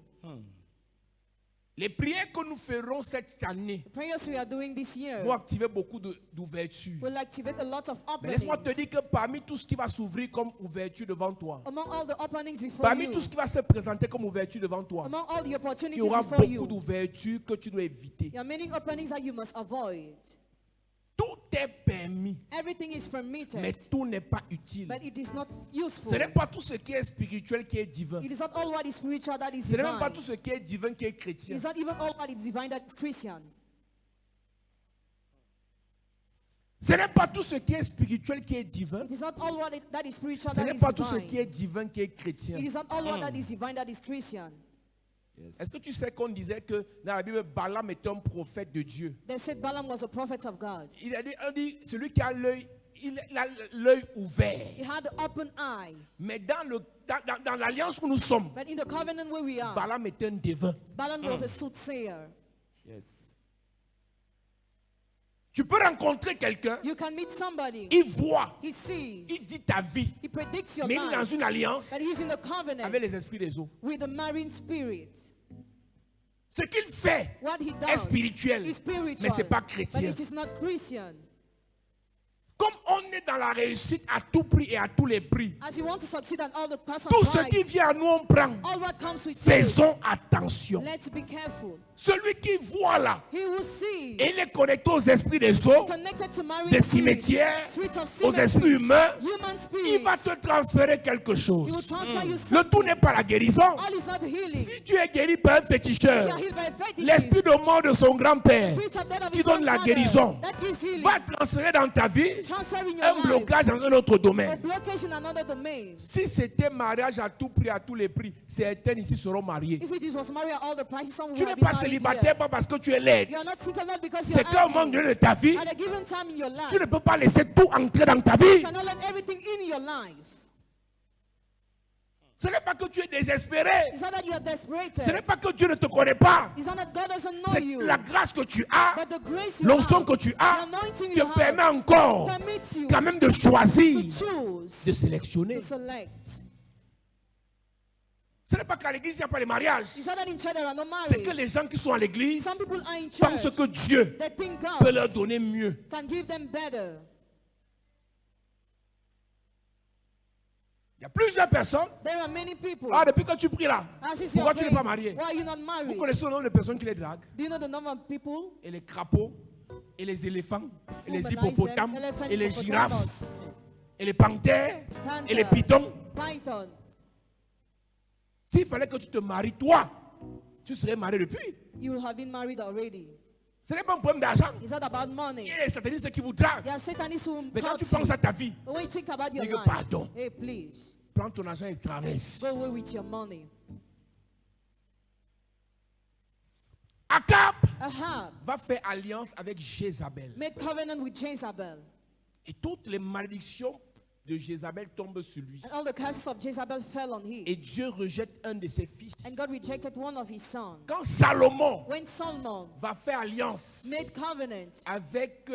Les prières que nous ferons cette année The prayers we are doing this year vont activer beaucoup d'ouverture. will activate a lot of Mais laisse-moi te openings. dire que parmi tout ce qui va s'ouvrir comme ouverture devant toi, Among all the openings before parmi you, tout ce qui va se présenter comme ouverture devant toi, among all the il y opportunities aura before beaucoup you, d'ouvertures que tu dois éviter. there are many openings that you must avoid. Tout est permis, Everything is permitted, mais tout n'est pas utile. but it is not Ce useful. n'est pas tout ce qui est spirituel qui est divin. It is not all what is spiritual that is Ce n'est même pas divine. tout ce qui est divin qui est It chrétien. is not even all what is divine that is Christian. Ce n'est pas tout ce qui est spirituel qui est divin. It is not all that is spiritual Ce that n'est is pas tout ce qui divine. est divin qui est chrétien. It is not all what that is divine that is Christian. Est-ce que tu sais qu'on disait que dans la Bible, Balaam était un prophète de Dieu? They said Balaam was a prophet of God. On dit celui qui a l'œil, il a l'œil ouvert. He had an open eye. Mais dans l'alliance où nous sommes, But in the covenant where we are, Balaam était un devin. Balaam was a soothsayer. Yes. Tu peux rencontrer quelqu'un, You can meet somebody, il voit, he sees, il dit ta vie, he predicts your mais il est dans life, une alliance but he's in the covenant avec les esprits des eaux. with the marine spirit. Ce qu'il fait What he est does spirituel, is spiritual, mais ce n'est pas but chrétien. it is not Christian. Comme on est dans la réussite à tout prix et à tous les prix, As you want to succeed and all the person tout ce qui vient à nous, on prend. all what comes with Faisons attention. you, let's be careful. Celui qui voit là, He will see. et il est connecté aux esprits des eaux, Connected to marine des spirits, cimetières, spirits of aux esprits cemeteries, humains, human il va spirits. te transférer quelque He will chose. transfer you Le something. tout n'est pas la guérison. All is not healing. Si tu es guéri par un You féticheur, are healed by faith. l'esprit de mort de son grand-père Spirits of death of qui his donne la grandfather, guérison that gives healing. va transférer dans ta vie Transfer in your un life. blocage dans un autre A domaine. blockage in another domain. Si c'était mariage à tout prix, à tous les prix, certains ici seront mariés. If it was married at all the prices, some Tu will n'es be pas married célibataire here. pas parce que tu es laide. You are not single not because you C'est qu'à un are moment angry. donné de ta vie, At a given time in your life, tu ne peux pas laisser tout entrer dans ta vie. you cannot let everything in your life. Ce n'est pas que tu es désespéré. It's not that you are desperate. Ce n'est pas que Dieu ne te connaît pas. It's not that God doesn't know C'est you. la grâce que tu as, But the grace you l'onction have, que tu as, the anointing te you permet have, encore permits you quand même de to choisir, choose, de sélectionner. to select. Ce n'est pas qu'à l'église, il n'y a pas de mariage. It's not that in church there are no C'est que marriage. les gens qui sont à l'église Some people are in pensent church. que Dieu They think peut leur God donner mieux. can give them better. Il y a plusieurs personnes. There are many people. Ah, depuis que tu pries là, As is pourquoi your tu n'es praying, pas marié? why are you not Vous married? connaissez le nombre de personnes qui les draguent? Do you know the number of people? Et les crapauds, et les éléphants, et les Womanizer, hippopotames, elephant, et les girafes, hippopotamus, et les panthères, et les panthers, pitons. pythons. S'il fallait que tu te maries, toi, tu serais marié depuis. You will have been married already. Ce n'est pas un problème d'argent. It's not about Il money. y a les satanistes qui vous draguent. There are Satanists who Mais quand cut tu penses à you. ta vie, But when you think about your dis que life, pardon. hey, please, Prends ton argent et traverse. go away with your money. Akab Ahab va faire alliance avec Jézabel. made covenant with Jezebel. Et toutes les malédictions de Jézabel tombent sur lui. And all the curses of Jezebel fell on him. Et Dieu rejette un de ses fils. And God rejected one of his sons. Quand Salomon When Solomon va faire alliance made covenant avec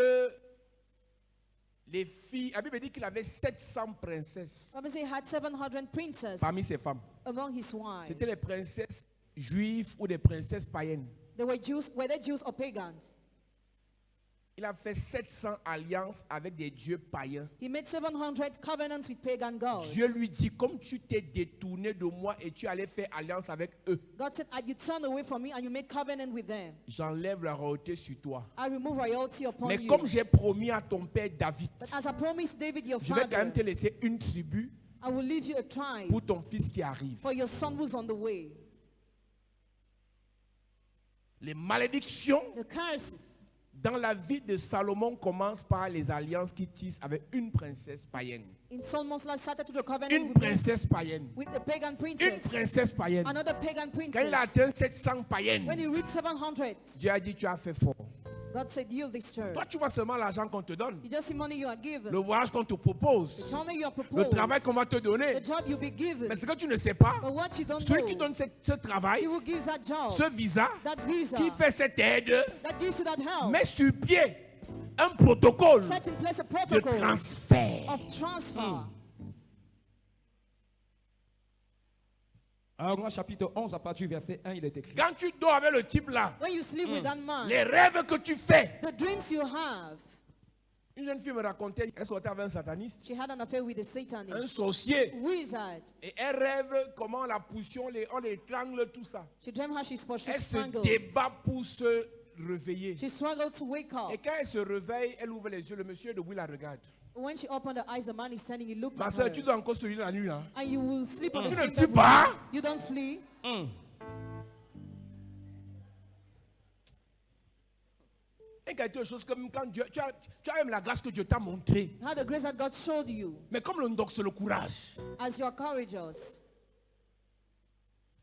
les filles, la Bible dit qu'il avait 700 princesses obviously he had 700 princes parmi ses femmes. among his wives. C'était les princesses juives ou des princesses païennes. They were Jews, whether Jews or pagans. Il a fait 700 alliances avec des dieux païens. He made 700 covenants with pagan gods. Dieu lui dit, comme tu t'es détourné de moi et tu allais faire alliance avec eux, God said, "And you turn away from me and you made covenant with them, j'enlève la royauté sur toi. I remove royalty upon Mais you. comme j'ai promis à ton père David, But as I promised David your je vais quand même father, te laisser une tribu I will leave you a tribe pour ton fils qui arrive. for your son who's on the way." Les malédictions The curses dans la vie de Salomon commencent par les alliances qu'il tisse avec une princesse païenne. in Solomon's life started to the covenant Une with, princesse païenne. with the pagan Une princess. princesse païenne. Another pagan Quand il princess. a atteint 700 When païennes, he reached 700, Dieu a dit, tu as fait fort. God said, "Yield this church." Toi, tu vois seulement l'argent qu'on te donne, You just see money you are given. le voyage qu'on te The propose, money you are le proposed. travail qu'on va te donner. The job you'll be given. Mais ce que tu ne sais pas, But what you don't celui qui know, donne ce travail, he who gives that job, ce visa, that visa, qui fait cette aide, that gives you that help, met sur pied un protocole set in place a de protocol transfert. of transfer. 1 Roi chapitre 11 à partir du verset 1, il est écrit. Quand tu dors avec le type là, When you sleep with that man, les rêves que tu fais. the dreams you have. Une jeune fille me racontait, elle sortait avec un sataniste, She had an affair with a un Satanist, sorcier. wizard. Et elle rêve comment la poussion, on l'étrangle, tout ça. She dreamt how she's Elle se strangled. débat pour se réveiller. She struggled to wake up. Et quand elle se réveille, elle ouvre les yeux, le monsieur debout la regarde. When she opened her eyes, the man is standing. He looked Ma at soeur, her. tu dois encore se réveiller la nuit. Hein? And you will sleep on the Tu ne same fuis bed. pas. You don't flee. Et quelque chose comme quand Dieu, tu as même la grâce que Dieu t'a montré. How the grace that God showed you, Mais comme le donc c'est le courage. as you are courageous.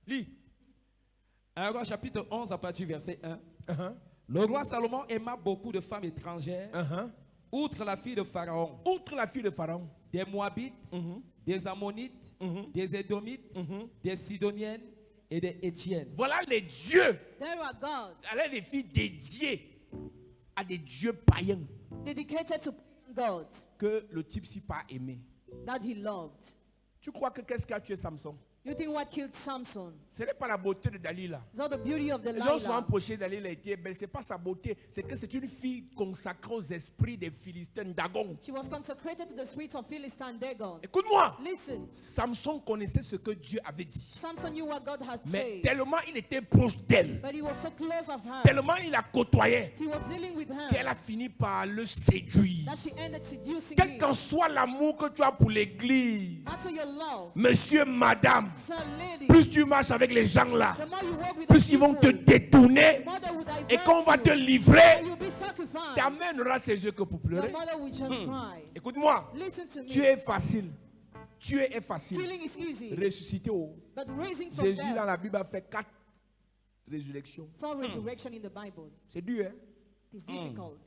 Lis. 1 Roi chapitre 11 à partir du verset 1. Uh-huh. Le roi Salomon aima beaucoup de femmes étrangères, Uh-huh. outre la fille de Pharaon, Outre la fille de Pharaon. des Moabites, des Ammonites, des Édomites, des Sidoniennes et des Étiennes. Voilà les dieux. There are gods Elle a des filles dédiées à des dieux païens dedicated to gods que le type si pas aimé. that he loved. Tu crois que qu'est-ce qu'a tué Samson? You think what killed Samson? Ce n'est pas la beauté de Dalila. It's not the beauty of Les gens sont Delilah. approchés, Dalila était belle. Ce n'est pas sa beauté, c'est que c'est une fille consacrée aux esprits des Philistins Dagon. She was consecrated to the spirits of Philistine Dagon. Écoute-moi, Listen, Samson connaissait ce que Dieu avait dit. Samson knew what God had Mais said, tellement il était proche d'elle, but he was so close of her. tellement il la côtoyait, He was dealing with qu'elle her a fini par le séduire. that she ended seducing Quel him. qu'en soit l'amour que tu as pour l'église, After your love, monsieur, madame, sir, lady, plus tu marches avec les gens là, the more you walk with plus the ils vont te people, détourner. the more they will divert Et quand on va te you, livrer, and you'll be sacrificed. ta main n'aura ses yeux que pour Your pleurer. mother will just cry. Écoute-moi, Listen to tu me. es facile. Tu es facile. Healing is easy, Ressusciter. but raising from Jésus dans death, la Bible a fait 4 résurrections. for resurrection in the Bible, C'est dur, hein? is difficult.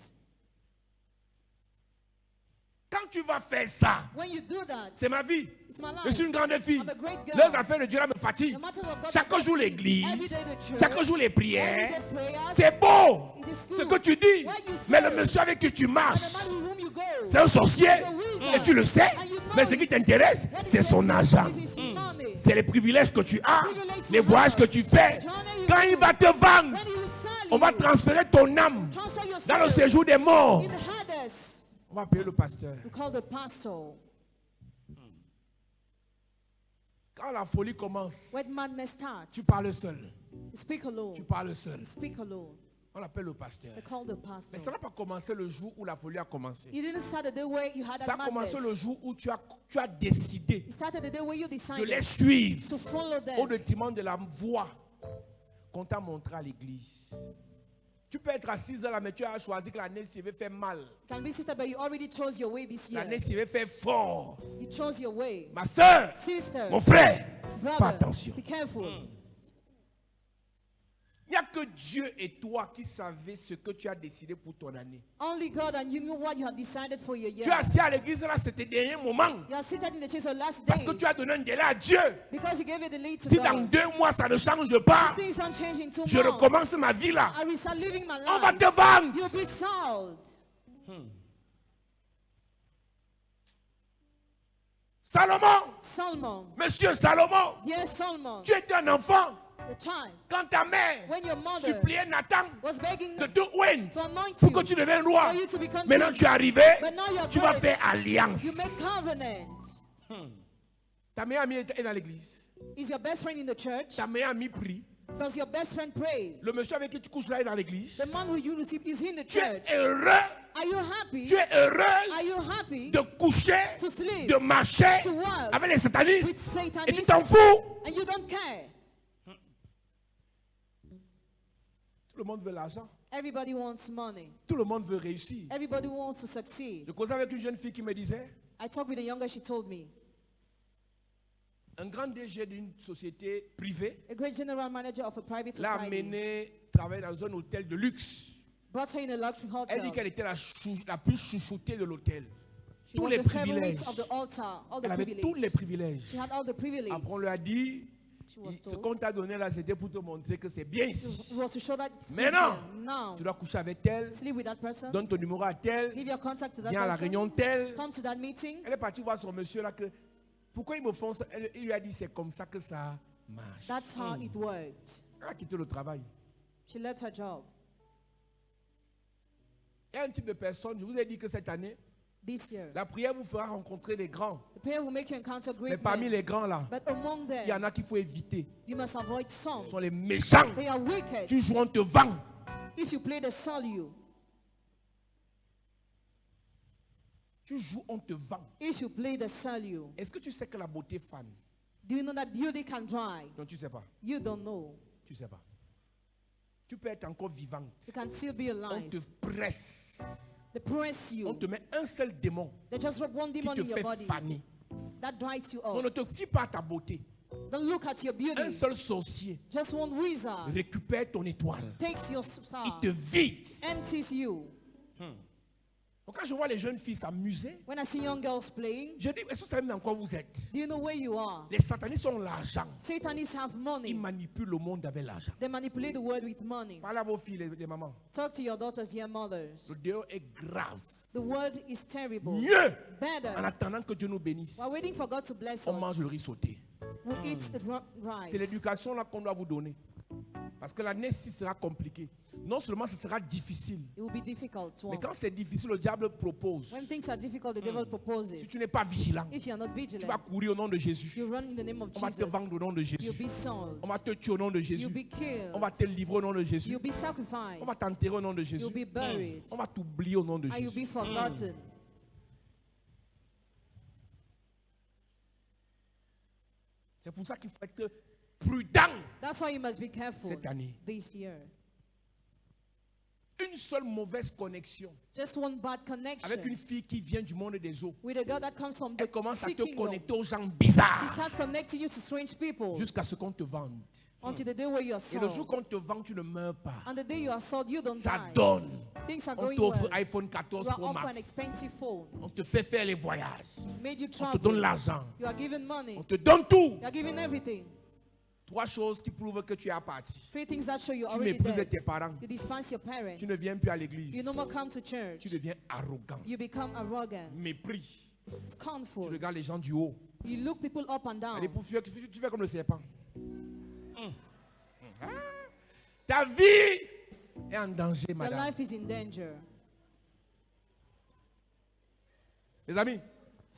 Quand tu vas faire ça, When you do that, c'est ma vie. it's my Je suis life. une grande fille. I'm a great girl. Les affaires de Dieu là me fatiguent. The matter of God Chaque is jour every l'église, day the church, chaque jour les prières. everyday prayers, C'est beau it is ce good. que tu dis. What you Mais say, le monsieur avec qui tu and marches, the man with whom you go, c'est un sorcier. is a wizard. Et tu le sais. And you know Mais ce qui it. t'intéresse, What c'est is son his- argent. is his money. C'est les privilèges que tu as, Privilèges les you voyages have. que tu fais. Journey you Quand do. il va te vendre, When he will sell on va you, transférer ton âme transfer your dans le soul séjour des morts. in the Hades. On va payer le pasteur. You call the pastor. Quand la folie commence, When madness starts, tu parles seul. you speak alone. Tu parles seul. You speak alone. On appelle le pasteur. They call the Mais ça pastor. n'a pas commencé le jour où la folie a commencé. You didn't start the day where you had Ça that a commencé madness. le jour où tu as décidé It started the day where you de les decided suivre to follow au them détriment de la voie qu'on t'a montrée à l'église. Tu peux être assise là, mais tu as choisi que l'année s'y va faire mal. Can be sister, but you already chose your way this year. L'année s'y va faire fort. You chose your way. Ma soeur, Sister, mon frère, fais brother, attention. be careful. Il n'y a que Dieu et toi qui savez ce que tu as décidé pour ton année. Only God and you know what you have decided for your year. Tu es assis à l'église là, c'était dernier moment. You are seated in the church of last Parce days que tu as donné un délai à Dieu. because you gave it the lead to Si dans God. 2 mois ça ne change pas, Things aren't changing too je much. recommence ma vie là. I will start living my On va life. te vendre. You'll be sold. Salomon, Solomon, monsieur Salomon, dear Solomon, tu étais un enfant. the child, Quand ta mère when your mother suppliait Nathan was begging de te oindre to anoint pour you, que tu deviennes roi, for you to become maintenant king, tu es arrivé, but now you're tu vas great. faire alliance. You make covenant. Ta meilleure amie est dans l'église. Is your best friend in the church? Ta meilleure amie prie. Does your best friend pray? Le monsieur avec qui tu couches là est dans l'église. The man who you receive is in the Tu es church. heureux, Are you happy? tu es Are you heureuse happy de coucher, to sleep de marcher to work avec les satanistes with et tu Satanists t'en fous. and you don't care? Tout le monde veut l'argent. Everybody wants money. Tout le monde veut réussir. Everybody wants to succeed. Je causais avec une jeune fille qui me disait, I talked with a younger, she told me, un grand DG d'une société privée a great general manager of a private l'a society amenée travailler dans un hôtel de luxe. brought her in a luxury Elle dit hotel. qu'elle était la plus chouchoutée de l'hôtel. She Tous was les the favorite privilèges. of the altar, all the Elle avait tous les privilege. privilèges. She had all the privilege. Après, on lui a dit, She was ce told. qu'on t'a donné là, c'était pour te montrer que c'est bien ici. It was to show that it's Mais good non. here. Now, Tu dois coucher avec elle, sleep with that person, donne ton numéro à tel, give your contact to that viens à la person, réunion telle. come to that meeting. Elle est partie voir son monsieur là que, pourquoi il me font ça? Il lui a dit, c'est comme ça que ça marche. That's how it worked. Elle a quitté le travail. She left her job. Il y a un type de personne, je vous ai dit que cette année, This year, la prière vous fera rencontrer les grands. the prayer will make you encounter Mais great parmi men. les grands là, But among il y en them, a qu'il faut éviter. you must avoid some. Ce sont les méchants. They are wicked. Tu joues, on te vend. If you play, they sell you. Tu joues, on te vend. If you play, they sell you. Est-ce que tu sais que la beauté fane? Do you know that beauty can dry? Non, tu sais pas. You don't know. Tu sais pas. Tu peux être encore vivante. You can still be On alive. te presse. They press On you. te met un seul démon They just rub one qui demon te in your fait body faner. that dries you On ne up. te fie pas à ta beauté. Don't look at your beauty. Un seul sorcier Just one wizard récupère ton étoile. takes your Il star, te vide. empties you. Donc quand je vois les jeunes filles s'amuser, When I see young girls playing, je dis, est-ce que vous savez dans quoi vous êtes? do you know where you are? Les satanistes ont l'argent. Satanists have Ils money. manipulent le monde avec l'argent. They manipulate the world with money. Parlez à vos filles, les mamans. Talk to your daughters, your mothers. Le dehors est grave. The world is terrible. Mieux, en Better. attendant que Dieu nous bénisse, We're waiting for God to bless on mange us. le riz sauté. who eats the rice. C'est l'éducation là qu'on doit vous donner. Parce que l'année 6 sera compliquée. Non seulement ce sera difficile, It will be difficult to mais walk. quand c'est difficile, le diable propose. When things are difficult, the devil proposes. Si tu n'es pas vigilant, If you are not tu vas vigilant, courir au nom de Jésus. you run in the name of On va te Jesus. vendre au nom de You'll Jésus. be sold. On va te tuer au nom de Jésus. You'll be killed. On va te livrer au nom de Jésus. You'll be sacrificed. On va t'enterrer au nom de Jésus. You'll be buried. On va t'oublier au nom de And you'll be Jésus. forgotten. C'est pour ça qu'il faut être prudent That's why you must be careful cette année. this year. Une seule mauvaise connexion Just one bad avec une connection fille qui vient du monde des eaux. with a girl that comes from the Elle commence à sick te kingdom. connecter aux gens She bizarres starts connecting you to strange people jusqu'à ce qu'on te vende. until the day where you are Et le jour sold. qu'on te vend, tu ne meurs pas. And the day you are sold, you don't Ça die. donne. Things are On going t'offre well. iPhone You 14 are Pro offered an Max. expensive phone. On te fait faire les voyages. Made you On te travel. donne l'argent. You are given money. On te donne tout. You are given everything. 3 choses qui prouvent que tu es parti. 3 things that show you're Tu already méprises dead. tes parents. You despise your parents. Tu ne viens plus à l'église. You no more come to church. Tu deviens arrogant. You become arrogant, Mépris. Tu scornful. regardes les gens du haut. You look people up and Allez, down. tu fais comme le serpent. Ah. Ta vie est en danger, Your madame. life is in danger. Mes amis,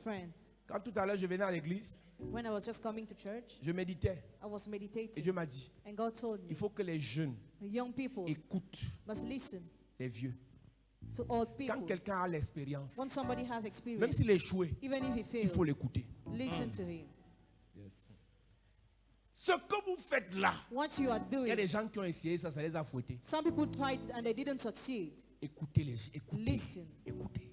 Friends, quand tout à l'heure je venais à l'église, when I was just coming to church, je méditais. I was Et meditating. Dieu m'a dit, And God told il me, faut que les jeunes the young people écoutent must listen les vieux. to old Quand people. quelqu'un a l'expérience, When somebody has même experience, s'il est échoué, even if he il faut fails, l'écouter. listen to him. Yes. Ce que vous faites là, What you are il y a des doing, gens qui ont essayé ça, ça les a fouettés. some people tried and they didn't succeed. Écoutez, écoutez, Listen. écoutez.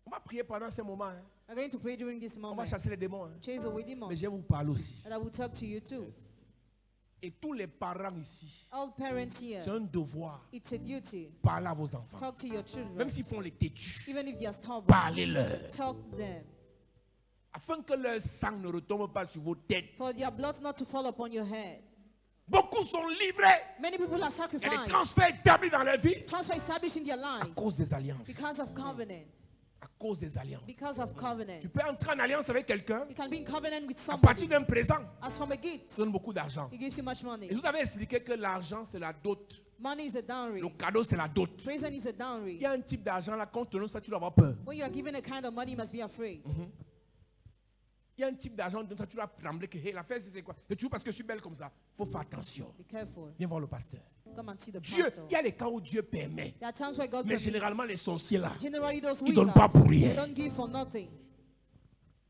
On va prier pendant ces moments. Hein. I'm going to pray during this On va moment. chasser les démons. Hein. Chase away demons. Mais je vous parle aussi. And I will talk to you too. Yes. Et tous les parents ici, All parents here, c'est un devoir. it's a duty. Parlez à vos enfants. Talk to your children. Même s'ils font les têtus, Even if they are stubborn, parlez-leur. talk to them. Afin que leur sang ne retombe pas sur vos têtes. For their blood not to fall upon your head. Beaucoup sont livrés. Many people are Il y a des sacrificed. transferts établis dans leur vie Transfer established in their à life cause des alliances. because of covenant. À cause des alliances. Because of covenant. Tu peux entrer en alliance avec quelqu'un You can be in covenant with à partir somebody d'un présent. as from a gift. Ça donne beaucoup d'argent. He gives you much Et money. je vous avais expliqué que l'argent, c'est la dot. Money is a dowry. Le cadeau, c'est la dot. Present is a Il dowry. y a un type d'argent là, quand on te donne ça, tu dois avoir peur. When you are given a kind of money, you must be afraid. Il y a un type d'argent, donc ça, tu dois trembler que hey, la fête, c'est quoi? Et tu vois, parce que je suis belle comme ça. Il faut faire attention. Be careful. Viens voir le pasteur. Come and see the Dieu, pastor. il y a les cas où Dieu permet. There are times where God Mais permits. généralement, les sorciers là, Generally, those ils ne donnent pas pour wizards rien. don't give for nothing.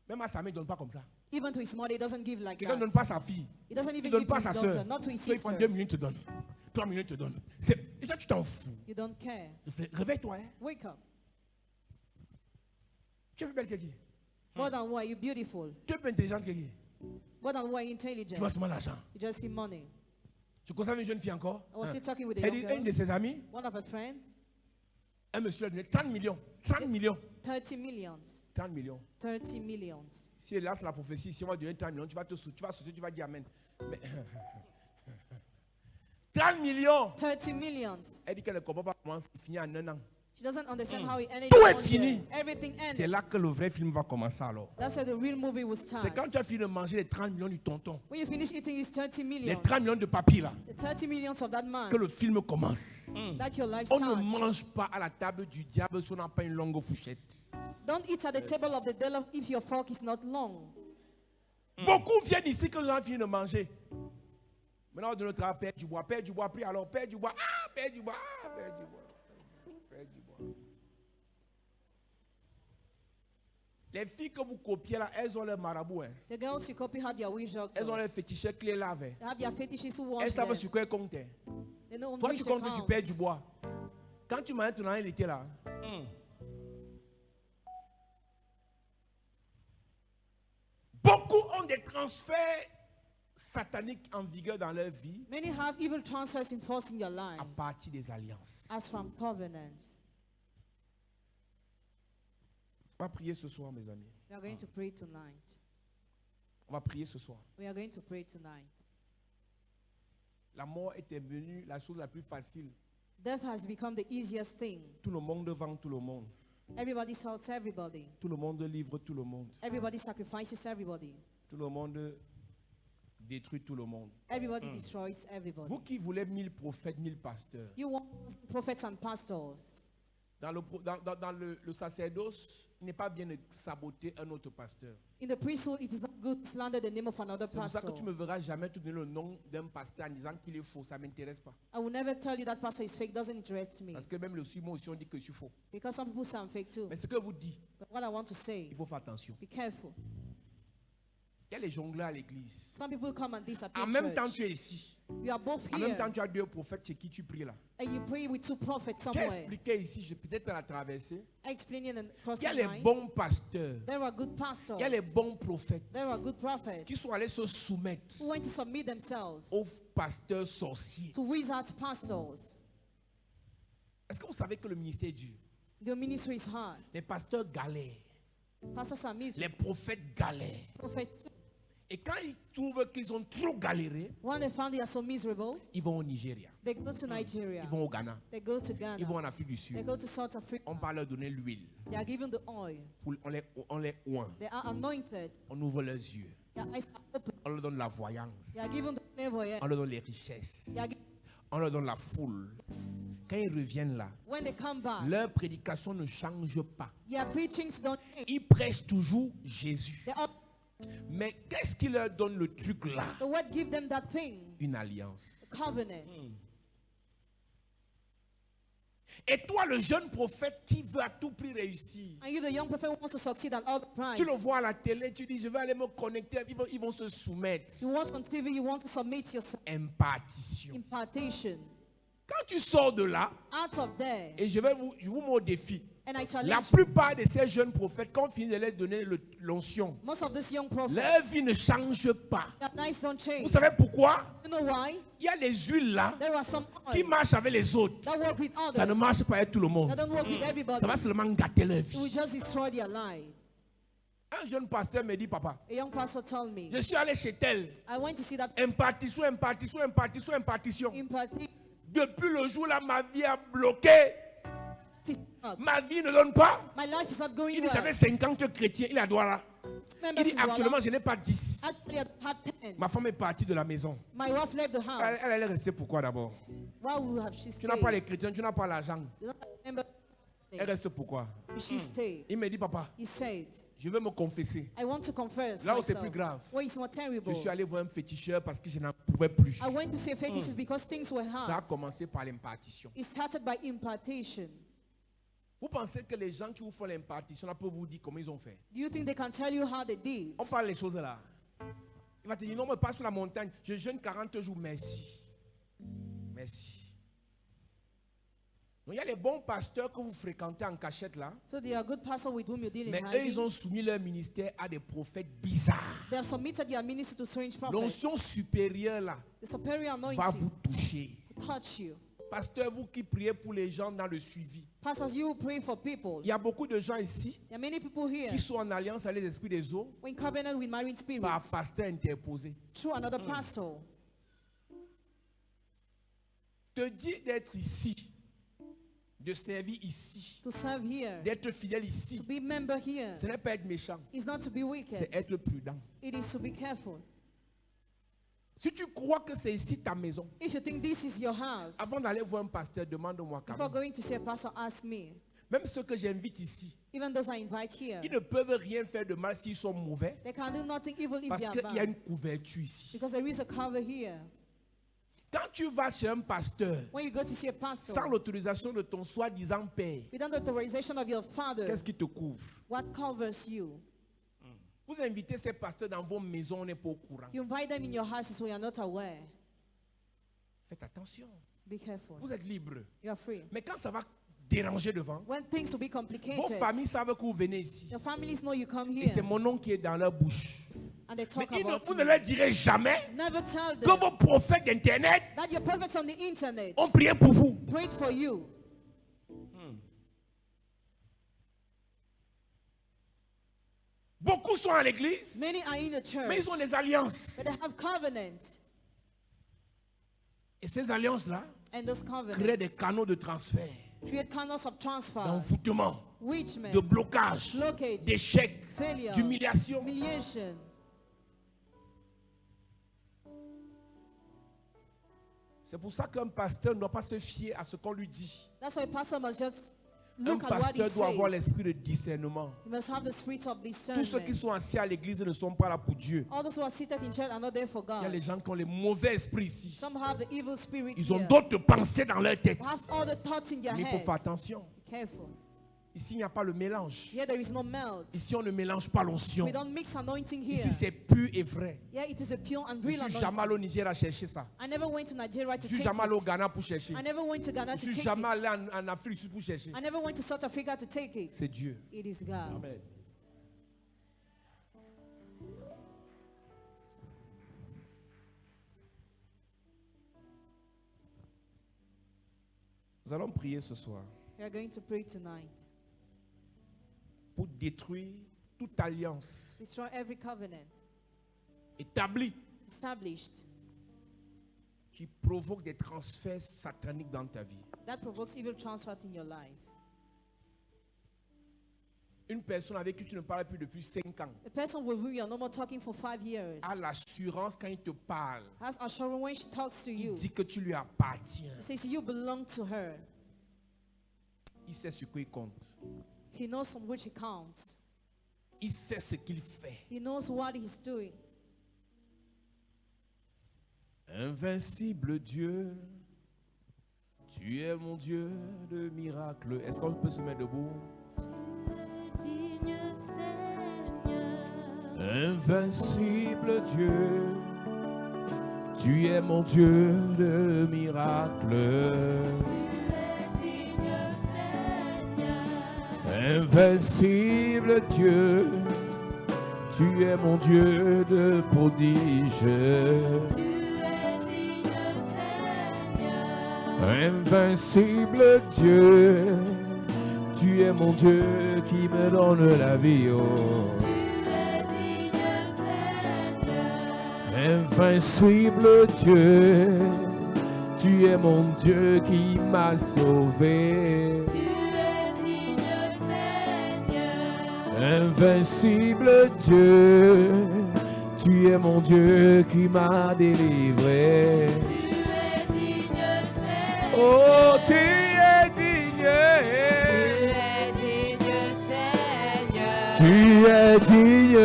Même à sa mère, il ne donne pas comme ça. Even to his mother, he doesn't give like Quelqu'un ne that. donne pas sa fille. He doesn't Il even ne donne give pas to sa his daughter, soeur. not to his Soit il prend sister. 2 minutes, te donne. 3 minutes, te donne. Et toi, tu t'en fous. You don't care. Réveille-toi. Hein. Wake up. Tu es plus belle que qui? More than what? You're beautiful. Tu es plus intelligente que qui? More than what? You're Tu vois intelligent. seulement l'argent. You just see money. Tu conserves une jeune fille encore? I was Hein. still talking with a Elle young dit, une de girl, ses amies, one of her friends, un monsieur a donné 30 millions. 30 millions. 30 millions. 30 millions. 30 millions. Si elle lance la prophétie, si on va donner 30 millions, tu vas sauter, tu vas dire Amen. Mais 30 millions. 30 millions. Elle dit qu'elle ne comprend pas comment ça finit en un an. She doesn't understand how it ended. Tout in est 1 fini. year. Everything C'est ended. là que le vrai film va commencer alors. That's how the real movie will C'est start. quand tu as fini de manger les 30 millions du tonton, When you finish eating these 30 les millions, 30 millions de papier là, the 30 millions of that man, que le film commence. that your life On ne starts. mange pas à la table du diable si on n'a pas une longue fourchette. Don't eat at the table of the devil if your fork is not long. Beaucoup viennent ici quand on a fini de manger. Maintenant, on donne notre père du bois, pris alors, père du bois, ah, père du bois, ah, père du bois, père du bois. Les filles que vous copiez là, elles ont leur marabout. Hein. The girls you copy have their wish Elles ont doctor. leur féticheur clé lave. Hein. They have their fetishes who Elles watch savent them. sur quoi elles comptent. Hein. They know on Toi, which tu comptes sur père du accounts. bois. Quand tu m'as ton an, il était là. Beaucoup ont des transferts sataniques en vigueur dans leur vie Many have evil transfers in force in your life à partir des alliances. as from covenants. On va prier ce soir, mes amis. We are going to pray tonight. On va prier ce soir. We are going to pray tonight. La mort était venue la chose la plus facile. Death has become the easiest thing. Tout le monde vend tout le monde. Everybody sells everybody. Tout le monde livre tout le monde. Everybody sacrifices everybody. Tout le monde détruit tout le monde. Everybody destroys everybody. Vous qui voulez 1000 prophètes, 1000 pasteurs. You want prophets and pastors. Dans le sacerdoce, il n'est pas bien de saboter un autre pasteur. In the priesthood, it is not good to slander the name of another C'est pour ça pastor. que tu ne me verras jamais te donner le nom d'un pasteur en disant qu'il est faux. Ça ne m'intéresse pas. I will never tell you that pastor is fake. Doesn't interest me. Parce que même le suivant aussi, on dit que je suis faux. Because some people say I'm fake too. Mais ce que vous dites, But what I want to say, il faut faire attention. be careful. Il y a les jongleurs à l'église. Some people come and disappear. En même temps, church. tu es ici. You are both En même temps, here. tu as 2 prophètes chez qui tu pries là. And you pray with 2 prophets J'ai somewhere. expliqué ici, peut-être à la traversée. Explaining and Il y crossing a les lines. bons pasteurs. There are good pastors. Il y a les bons prophètes There are good prophets qui sont allés se soumettre who went to submit themselves aux pasteurs sorciers. to wizards pastors. Est-ce que vous savez que le ministère est dur? The ministry is hard. Les pasteurs galèrent. Pastors are miserable. Les prophètes galèrent. Prophets, Et quand ils trouvent qu'ils ont trop galéré, when they found they are so miserable, ils vont au Nigeria, they go to Nigeria. ils vont au Ghana, They go to ils Ghana. vont en Afrique du They Sud. go to South Africa. On va leur donner l'huile. They are given the oil. On les oint. They are anointed. On ouvre leurs yeux. Their eyes are open. On leur donne la voyance. They are given the clairvoyance. On leur donne les richesses. They are given- On leur donne la foule. Quand ils reviennent là, When they come back, leur prédication ne change pas. their preachings don't change. Ils prêchent toujours Jésus. They are, Mais qu'est-ce qui leur donne le truc là? the word give them that thing, Une alliance. covenant. Et toi, le jeune prophète qui veut à tout prix réussir, And you, the young prophet who wants to succeed at all price. tu le vois à la télé, tu dis, je vais aller me connecter, ils vont se soumettre. You watch on TV, you want to submit yourself. Impartition. Impartation. Quand tu sors de là, Out of there. et je vous mets au défi, And I la challenge plupart de ces jeunes prophètes, quand on finit de leur donner l'onction, most of these young prophets, leur vie ne change pas. their lives don't change. Vous savez pourquoi? You know why? Il y a les huiles là There are some qui oils marchent avec les autres. that work with others. Ça ne marche pas avec tout le monde. That don't work with everybody. Ça va seulement gâter leur It will vie. just destroy their life. Un jeune pasteur me dit, papa, A young pastor told me, je suis allé chez tel. I went to see that Impartition, impartition, impartition, impartition. impartation. Depuis le jour là, ma vie a bloqué. Ma vie ne donne pas. My life is not going Il dit, well. j'avais 50 chrétiens, il a droit là. Members Il dit, in Douala, actuellement, je n'ai pas 10. actually I had 10. Ma femme est partie de la maison. My wife left the house. Elle allait rester pourquoi d'abord? Why would have she Tu stayed? n'as pas les chrétiens, tu n'as pas l'argent. You don't have members. Elle reste pourquoi? She stayed. Il me dit, papa, He said, je veux me confesser. I want to confess Là où c'est myself. plus grave. Where it's more terrible. Je suis allé voir un féticheur parce que je n'en pouvais plus. I went to see fetishes because things were Ça a hard. commencé par l'impartition. It started by impartation. Vous pensez que les gens qui vous font l'impartition là peuvent vous dire comment ils ont fait? Do you think they can tell you how they did? On parle les choses là. Il va te dire, non, mais pas sur la montagne. Je jeûne 40 jours, merci. Merci. Donc il y a les bons pasteurs que vous fréquentez en cachette là. So they are good pastors with whom you deal in Mais eux, hiding. ils ont soumis leur ministère à des prophètes bizarres. They have submitted their ministry to strange prophets. L'onction supérieure là The superior va anointing vous toucher. touch you. Pasteur, vous qui priez pour les gens dans le suivi. Pastors, you pray for people. Il y a beaucoup de gens ici There are many people here qui sont en alliance avec les esprits des eaux in covenant with marine spirits par pasteur interposé. through another pastor. Te dire d'être ici, de servir ici, To serve here, d'être fidèle ici, to be member here, ce n'est pas être méchant, is not to be wicked. c'est être prudent. It is to be careful. Si tu crois que c'est ici ta maison, If you think this is your house, avant d'aller voir un pasteur, demande-moi quand before même. going to see a pastor, ask me. Même ceux que j'invite ici, Even those I invite here, ils ne peuvent rien faire de mal s'ils sont mauvais, they can do nothing evil if parce they are qu'il y a bad. une couverture ici. Because there is a cover here. Quand tu vas chez un pasteur, When you go to see a pastor, sans l'autorisation de ton soi-disant père, without the authorization of your father, qu'est-ce qui te couvre? what covers you? Vous invitez ces pasteurs dans vos maisons, on n'est pas au courant. You invite them in your houses when you're not aware. Faites attention. Be careful. Vous êtes libre. You are free. Mais quand ça va déranger devant, When things will be vos complicated, familles savent que vous venez ici. your families know you come Et c'est here mon nom qui est dans leur bouche. and they Mais talk about vous you. ne leur direz jamais Never tell que them vos prophètes d'Internet that your prophets on the internet ont prié pour vous. prayed for you. Beaucoup sont à l'église, Many are in the church, mais ils ont des alliances. but they have covenants. Et ces alliances-là And those créent covenants des canaux de transfert, create canals of transfer, d'envoûtement, witchment, de blocage, blockade, d'échec, failure, d'humiliation. humiliation. C'est pour ça qu'un pasteur ne doit pas se fier à ce qu'on lui dit. That's why a pastor must just Un look at what he pasteur doit avoir says. l'esprit de discernement. He must have the spirit of Tous ceux qui discernment. sont assis à l'église ne sont pas là pour Dieu. All those who are seated in church are not there for Il y a les God. gens qui ont les mauvais esprits ici. Some have the evil spirit Ils ont here. d'autres pensées dans leur tête. They have all the thoughts in their Mais il faut faire heads. attention. Be careful. Ici, il n'y a pas le mélange. Here there is no melt. Ici, on ne mélange pas l'onction. We don't mix anointing here. Ici, c'est pur et vrai. Yeah, it is a pure and Je real suis jamais allé anointing. au Niger à chercher ça. I never went to Nigeria to Je suis take jamais allé au it. Ghana pour chercher. I never went to Ghana Je to suis take jamais it. allé en Afrique du Sud pour chercher. I never went to South Africa to take it. C'est Dieu. It is God. Amen. Nous allons prier ce soir We are going to pray tonight. pour détruire toute alliance Destroy every covenant établie established qui provoque des transferts sataniques dans ta vie. that provokes evil transfers in your life. Une personne avec qui tu ne parles plus depuis 5 ans A person with whom you are no more talking for 5 years a l'assurance quand il te parle, has assurance when she talks to il you. dit que tu lui appartiens. He says you belong to her. Il sait ce qu'il compte. He knows on which he counts. Il sait ce qu'il fait. He knows what he's doing. Invincible Dieu, tu es mon Dieu de miracles. Est-ce qu'on peut se mettre debout? Digne Seigneur, Invincible Dieu, tu es mon Dieu de miracles. digne Seigneur, Invincible Dieu, tu es mon Dieu de prodiges. tu es digne Seigneur, Invincible Dieu, tu es mon Dieu qui me donne la vie. Oh. tu es digne Seigneur, Invincible Dieu, tu es mon Dieu qui m'a sauvé. tu es digne Seigneur, Invincible Dieu, tu es mon Dieu qui m'a délivré. tu es digne Seigneur, Oh, tu es digne. tu es digne Seigneur, Tu es digne.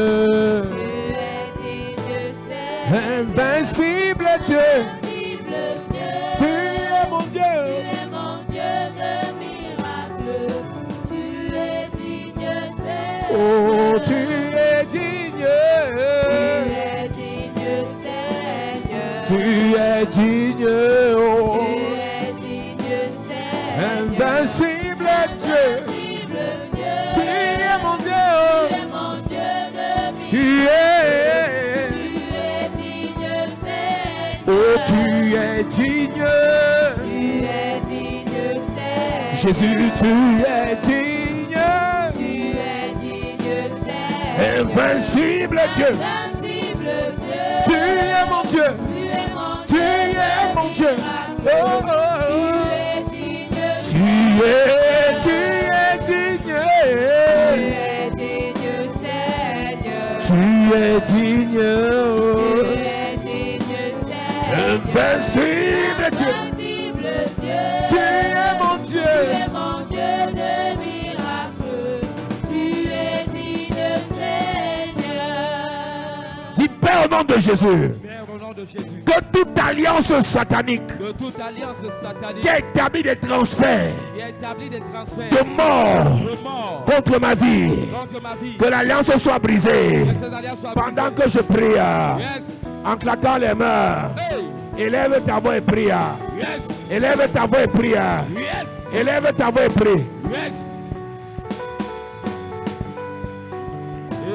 tu es digne Seigneur, Invincible Dieu, invincible Dieu, tu es mon tu Dieu. es mon Dieu de miracles, tu es digne Seigneur, Oh, tu es digne. tu es digne Seigneur, Tu es digne. Oh, tu es digne Seigneur, invincible Dieu, invincible Dieu, tu es mon tu Dieu. es mon Dieu de Tu miracles, es. tu es digne Seigneur, Oh, tu es digne. tu es digne Seigneur, Jésus, tu es digne. tu es digne Seigneur, Invincible Dieu, invincible Dieu, tu es mon Dieu. tu es mon Tu es mon Dieu. Oh, oh, oh. tu es digne, Tu es digne. tu es digne Seigneur, Tu es digne. tu Oh. es digne Seigneur, Invincible Dieu, invincible Dieu, tu es mon Dieu. tu es mon Dieu de miracles, tu es digne Seigneur. Dis Père au nom de Jésus, Père, au nom de Jésus, que toute alliance satanique de toute alliance satanique qui a établi des transferts qui a établi des transferts de mort de mort contre ma vie, contre ma vie, que l'alliance soit brisée. que ces alliances soient Pendant brisées. que je prie, Yes, en claquant les mains, hey, élève ta voix et prie. yes, Élève ta voix et prie. yes, Élève ta voix et prie. yes.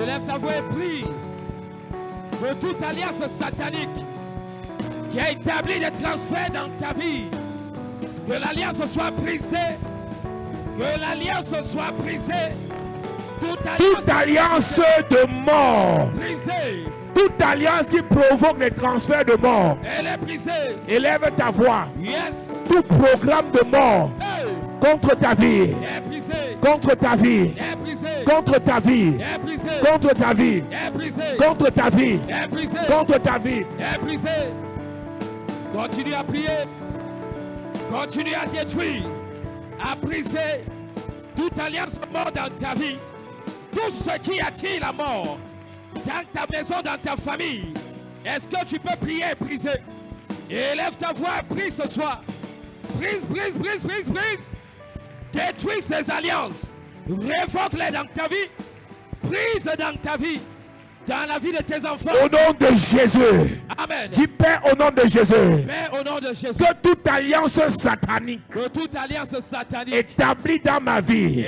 Élève ta voix et prie de toute alliance satanique qui a établi des transferts dans ta vie. Que l'alliance soit brisée. Que l'alliance soit brisée. Toute alliance de mort, brisée. toute alliance qui provoque des transferts de mort, Elle est brisée. élève ta voix. Yes. Tout programme de mort Hey. contre ta vie, Elle est brisée. contre ta vie, Elle est brisée. contre ta vie, Elle est brisée. contre ta vie, Elle est brisée. contre ta vie, Elle est brisée. contre ta vie. Elle est brisée. Continue à prier. Continue à détruire, à briser toute alliance mort dans ta vie. Tout ce qui attire la mort dans ta maison, dans ta famille. Est-ce que tu peux prier et briser? Élève ta voix, prie ce soir. Brise, brise, brise, brise, brise. Détruis ces alliances. Révoque-les dans ta vie. Brise dans ta vie. Dans la vie de tes enfants. Au nom de Jésus. Amen. Dis Père au nom de Jésus. Père, au nom de Jésus. Que toute alliance satanique Que toute alliance satanique établie dans ma vie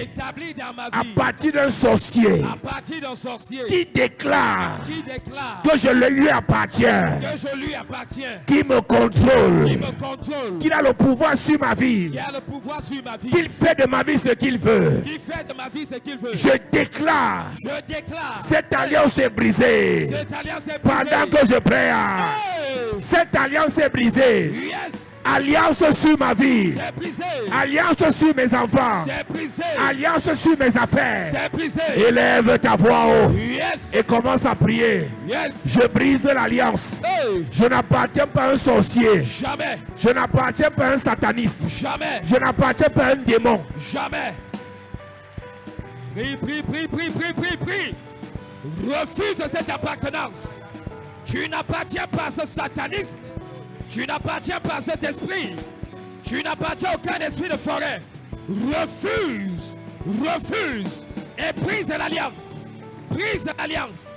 à partir d'un sorcier à partir d'un sorcier qui déclare qui déclare que je lui appartiens, que je lui appartiens, qui me contrôle, qu'il a le pouvoir sur ma vie, a le pouvoir sur ma vie, qu'il fait de ma vie ce qu'il veut. qu'il fait de ma vie ce qu'il veut. Je déclare cette alliance est brisée. Cette alliance est brisée. Pendant que je prie, Hey! cette alliance est brisée. Yes! Alliance sur ma vie. C'est brisé. Alliance sur mes enfants. C'est brisé. Alliance sur mes affaires. C'est brisé. Élève ta voix haut Yes! et commence à prier. Yes! Je brise l'alliance. Hey! Je n'appartiens pas à un sorcier. Jamais! Je n'appartiens pas à un sataniste. Jamais! Je n'appartiens pas à un démon. Jamais! Prie, prie, prie, prie, prie, prie, prie. Refuse cette appartenance. Tu n'appartiens pas à ce sataniste. Tu n'appartiens pas à cet esprit. Tu n'appartiens à aucun esprit de forêt. Refuse. Refuse. Et brise l'alliance. Brise l'alliance.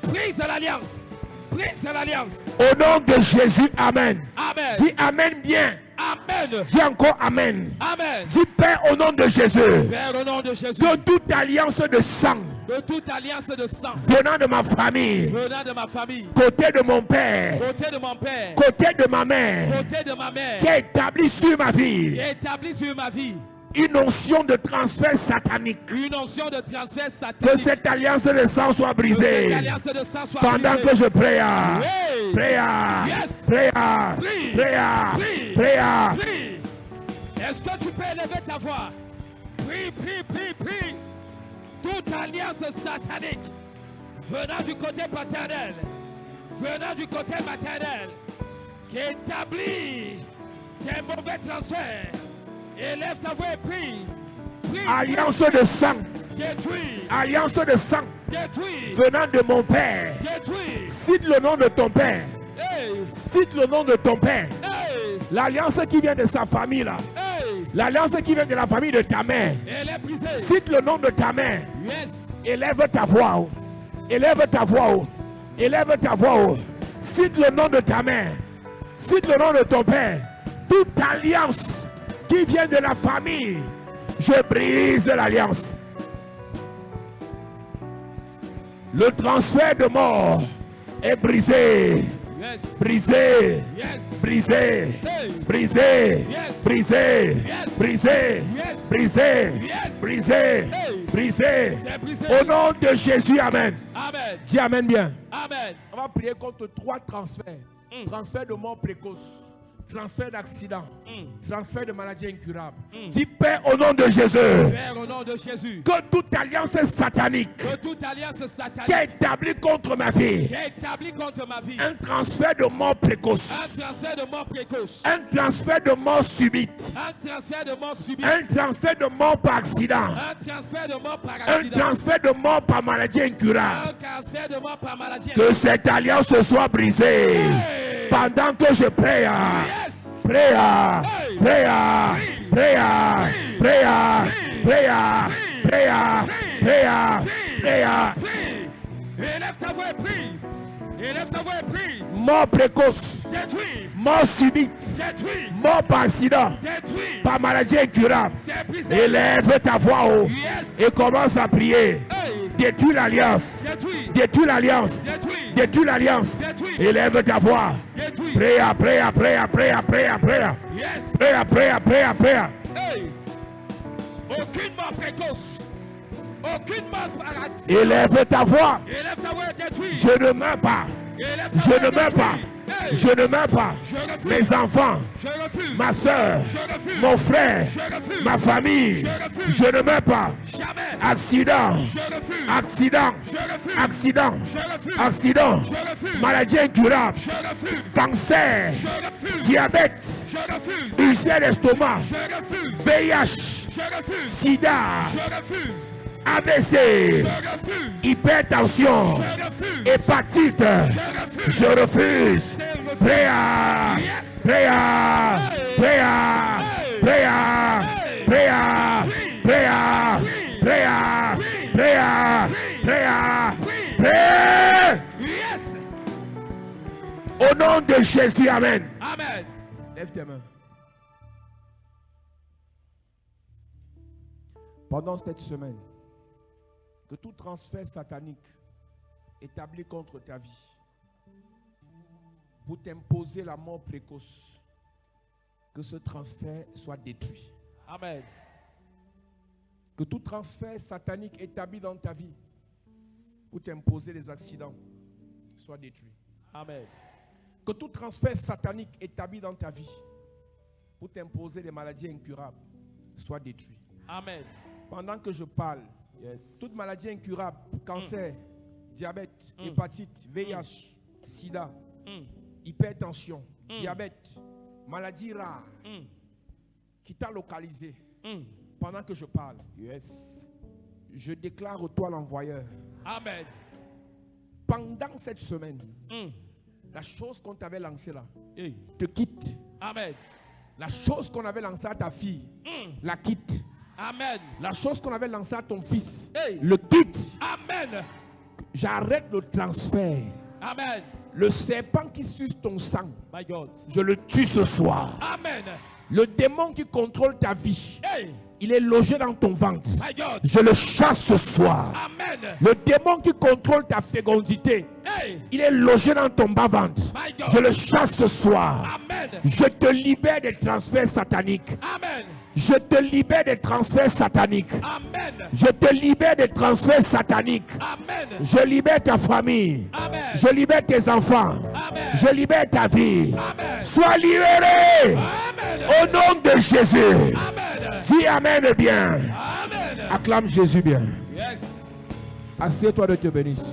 Brise l'alliance. Brise l'alliance. Au nom de Jésus, Amen. Amen. Dis Amen bien. Amen. Dis encore Amen. Amen. Dis Père au nom de Jésus. Père, au nom de Jésus. Que toute alliance de sang De toute alliance de sang venant de ma famille, venant de ma famille, côté de mon père, côté de mon père, côté de ma mère, côté de ma mère, qui est établi sur ma vie, établi sur ma vie, une onction de transfert satanique. une onction de transfert Que satanique. cette alliance de sang soit Que cette brisée. alliance de sang soit Pendant brisée. que je prie, Oui. prie, Yes. prie, Prie. prie, Prie. prie. Prie. Est-ce que tu peux élever ta voix? Prie, prie, prie, prie. Toute alliance satanique venant du côté paternel, venant du côté maternel, qui établit des mauvais transferts, élève ta voix et prie. Prie. Alliance de sang, Détruis. alliance de sang Détruis. venant de mon père. Détruis. Cite le nom de ton père. Hey. Cite le nom de ton père. Hey. L'alliance qui vient de sa famille là. Hey. L'alliance qui vient de la famille de ta mère. Elle est brisée. Cite le nom de ta mère. Yes. Élève ta voix. Oh. Élève ta voix. Oh. Élève ta voix. Oh. Cite le nom de ta mère. Cite le nom de ton père. Toute alliance qui vient de la famille, je brise l'alliance. Le transfert de mort est brisé. Yes. Brisé. Yes. Brisé. Hey. Brisé. Yes. Brisé. Yes. Brisé. Yes. Brisé. Yes. Brisé. Hey. Brisé. C'est brisé. Au nom de Jésus, Amen. Amen. Dis Amen bien. Amen. On va prier contre 3 transferts. Transfert de mort précoce, transfert d'accident, transfert de maladie incurable. Dis Père au nom de Jésus. Père, au nom de Jésus. Que toute alliance satanique Que toute alliance satanique qui est établie contre ma vie, qui est établie contre ma vie, un transfert de mort précoce, un transfert de mort précoce, un transfert de mort subite, un transfert de mort subite, un transfert de mort par accident, un transfert de mort par un accident, transfert de mort par maladie incurable. un transfert de mort par maladie. Que cette alliance soit brisée. Hey. Pendant que je prie, Yes. prie, Hey. prie, prie, prie, prie, prie, prie. Prie. Élève ta voix et prie. Élève ta voix et prie. Mort précoce, Détruis. mort subite, Détruis. mort par accident, Détruis. par maladie incurable. C'est brisé. Élève ta voix haut Yes. et commence à prier. Hey. Détruis l'alliance, Détruis. détruis l'alliance, Détruis. détruis l'alliance. Détruis. Élève ta voix. Détruis. Prie, prie, prie, prie, prie, prie. Yes. Prie, prie, prie, prie. Hey. Aucune mort précoce. Aucune mort par accident. Élève ta voix. Élève ta voix et détruis. Je ne meurs pas. Élève ta Je voix ne et meurs détruis. pas. Hey. Je ne meurs pas. Je refuse. Mes enfants, Je refuse. ma soeur, Je refuse. mon frère, Je refuse. ma famille, Je refuse. je ne meurs pas. Jamais. Accident, Je refuse. accident, Je refuse. accident, Je refuse. accident, Je refuse. maladie incurable, Je refuse. cancer, Je refuse. diabète, Je refuse. ulcère d'estomac, Je refuse. VIH, Je refuse. sida, Je refuse. AVC, Je refuse. hypertension, Je refuse. hépatite, Je refuse. je refuse. Prayer, Yes. prayer, prayer, prayer, prayer, prayer, prayer, prayer, prayer, prayer. Yes. Au nom de Jésus, amen. Amen. Lève tes mains. Pendant cette semaine, que tout transfert satanique établi contre ta vie, pour t'imposer la mort précoce, que ce transfert soit détruit. Amen. Que tout transfert satanique établi dans ta vie, pour t'imposer les accidents, soit détruit. Amen. Que tout transfert satanique établi dans ta vie, pour t'imposer des maladies incurables, soit détruit. Amen. Pendant que je parle, Yes. toute maladie incurable, cancer, diabète, hépatite, VIH, sida, hypertension, diabète, maladie rare, qui t'a localisé, pendant que je parle, Yes. je déclare toi l'envoyeur. Amen. Pendant cette semaine, la chose qu'on t'avait lancée là, Hey. te quitte. Amen. La chose qu'on avait lancée à ta fille, la quitte. Amen. La chose qu'on avait lancée à ton fils, Hey. le quitte. Amen. J'arrête le transfert. Amen. Le serpent qui suce ton sang, My God. je le tue ce soir. Amen. Le démon qui contrôle ta vie, Hey. il est logé dans ton ventre. My God. Je le chasse ce soir. Amen. Le démon qui contrôle ta fécondité, Hey. il est logé dans ton bas-ventre. My God. Je le chasse ce soir. Amen. Je te libère des transferts sataniques. Amen. Je te libère des transferts sataniques. Amen. Je te libère des transferts sataniques. Amen. Je libère ta famille. Amen. Je libère tes enfants. Amen. Je libère ta vie. Amen. Sois libéré. Amen. Au nom de Jésus. Amen. Dis Amen bien. Amen. Acclame Jésus bien. Yes. Assieds-toi de te bénisse.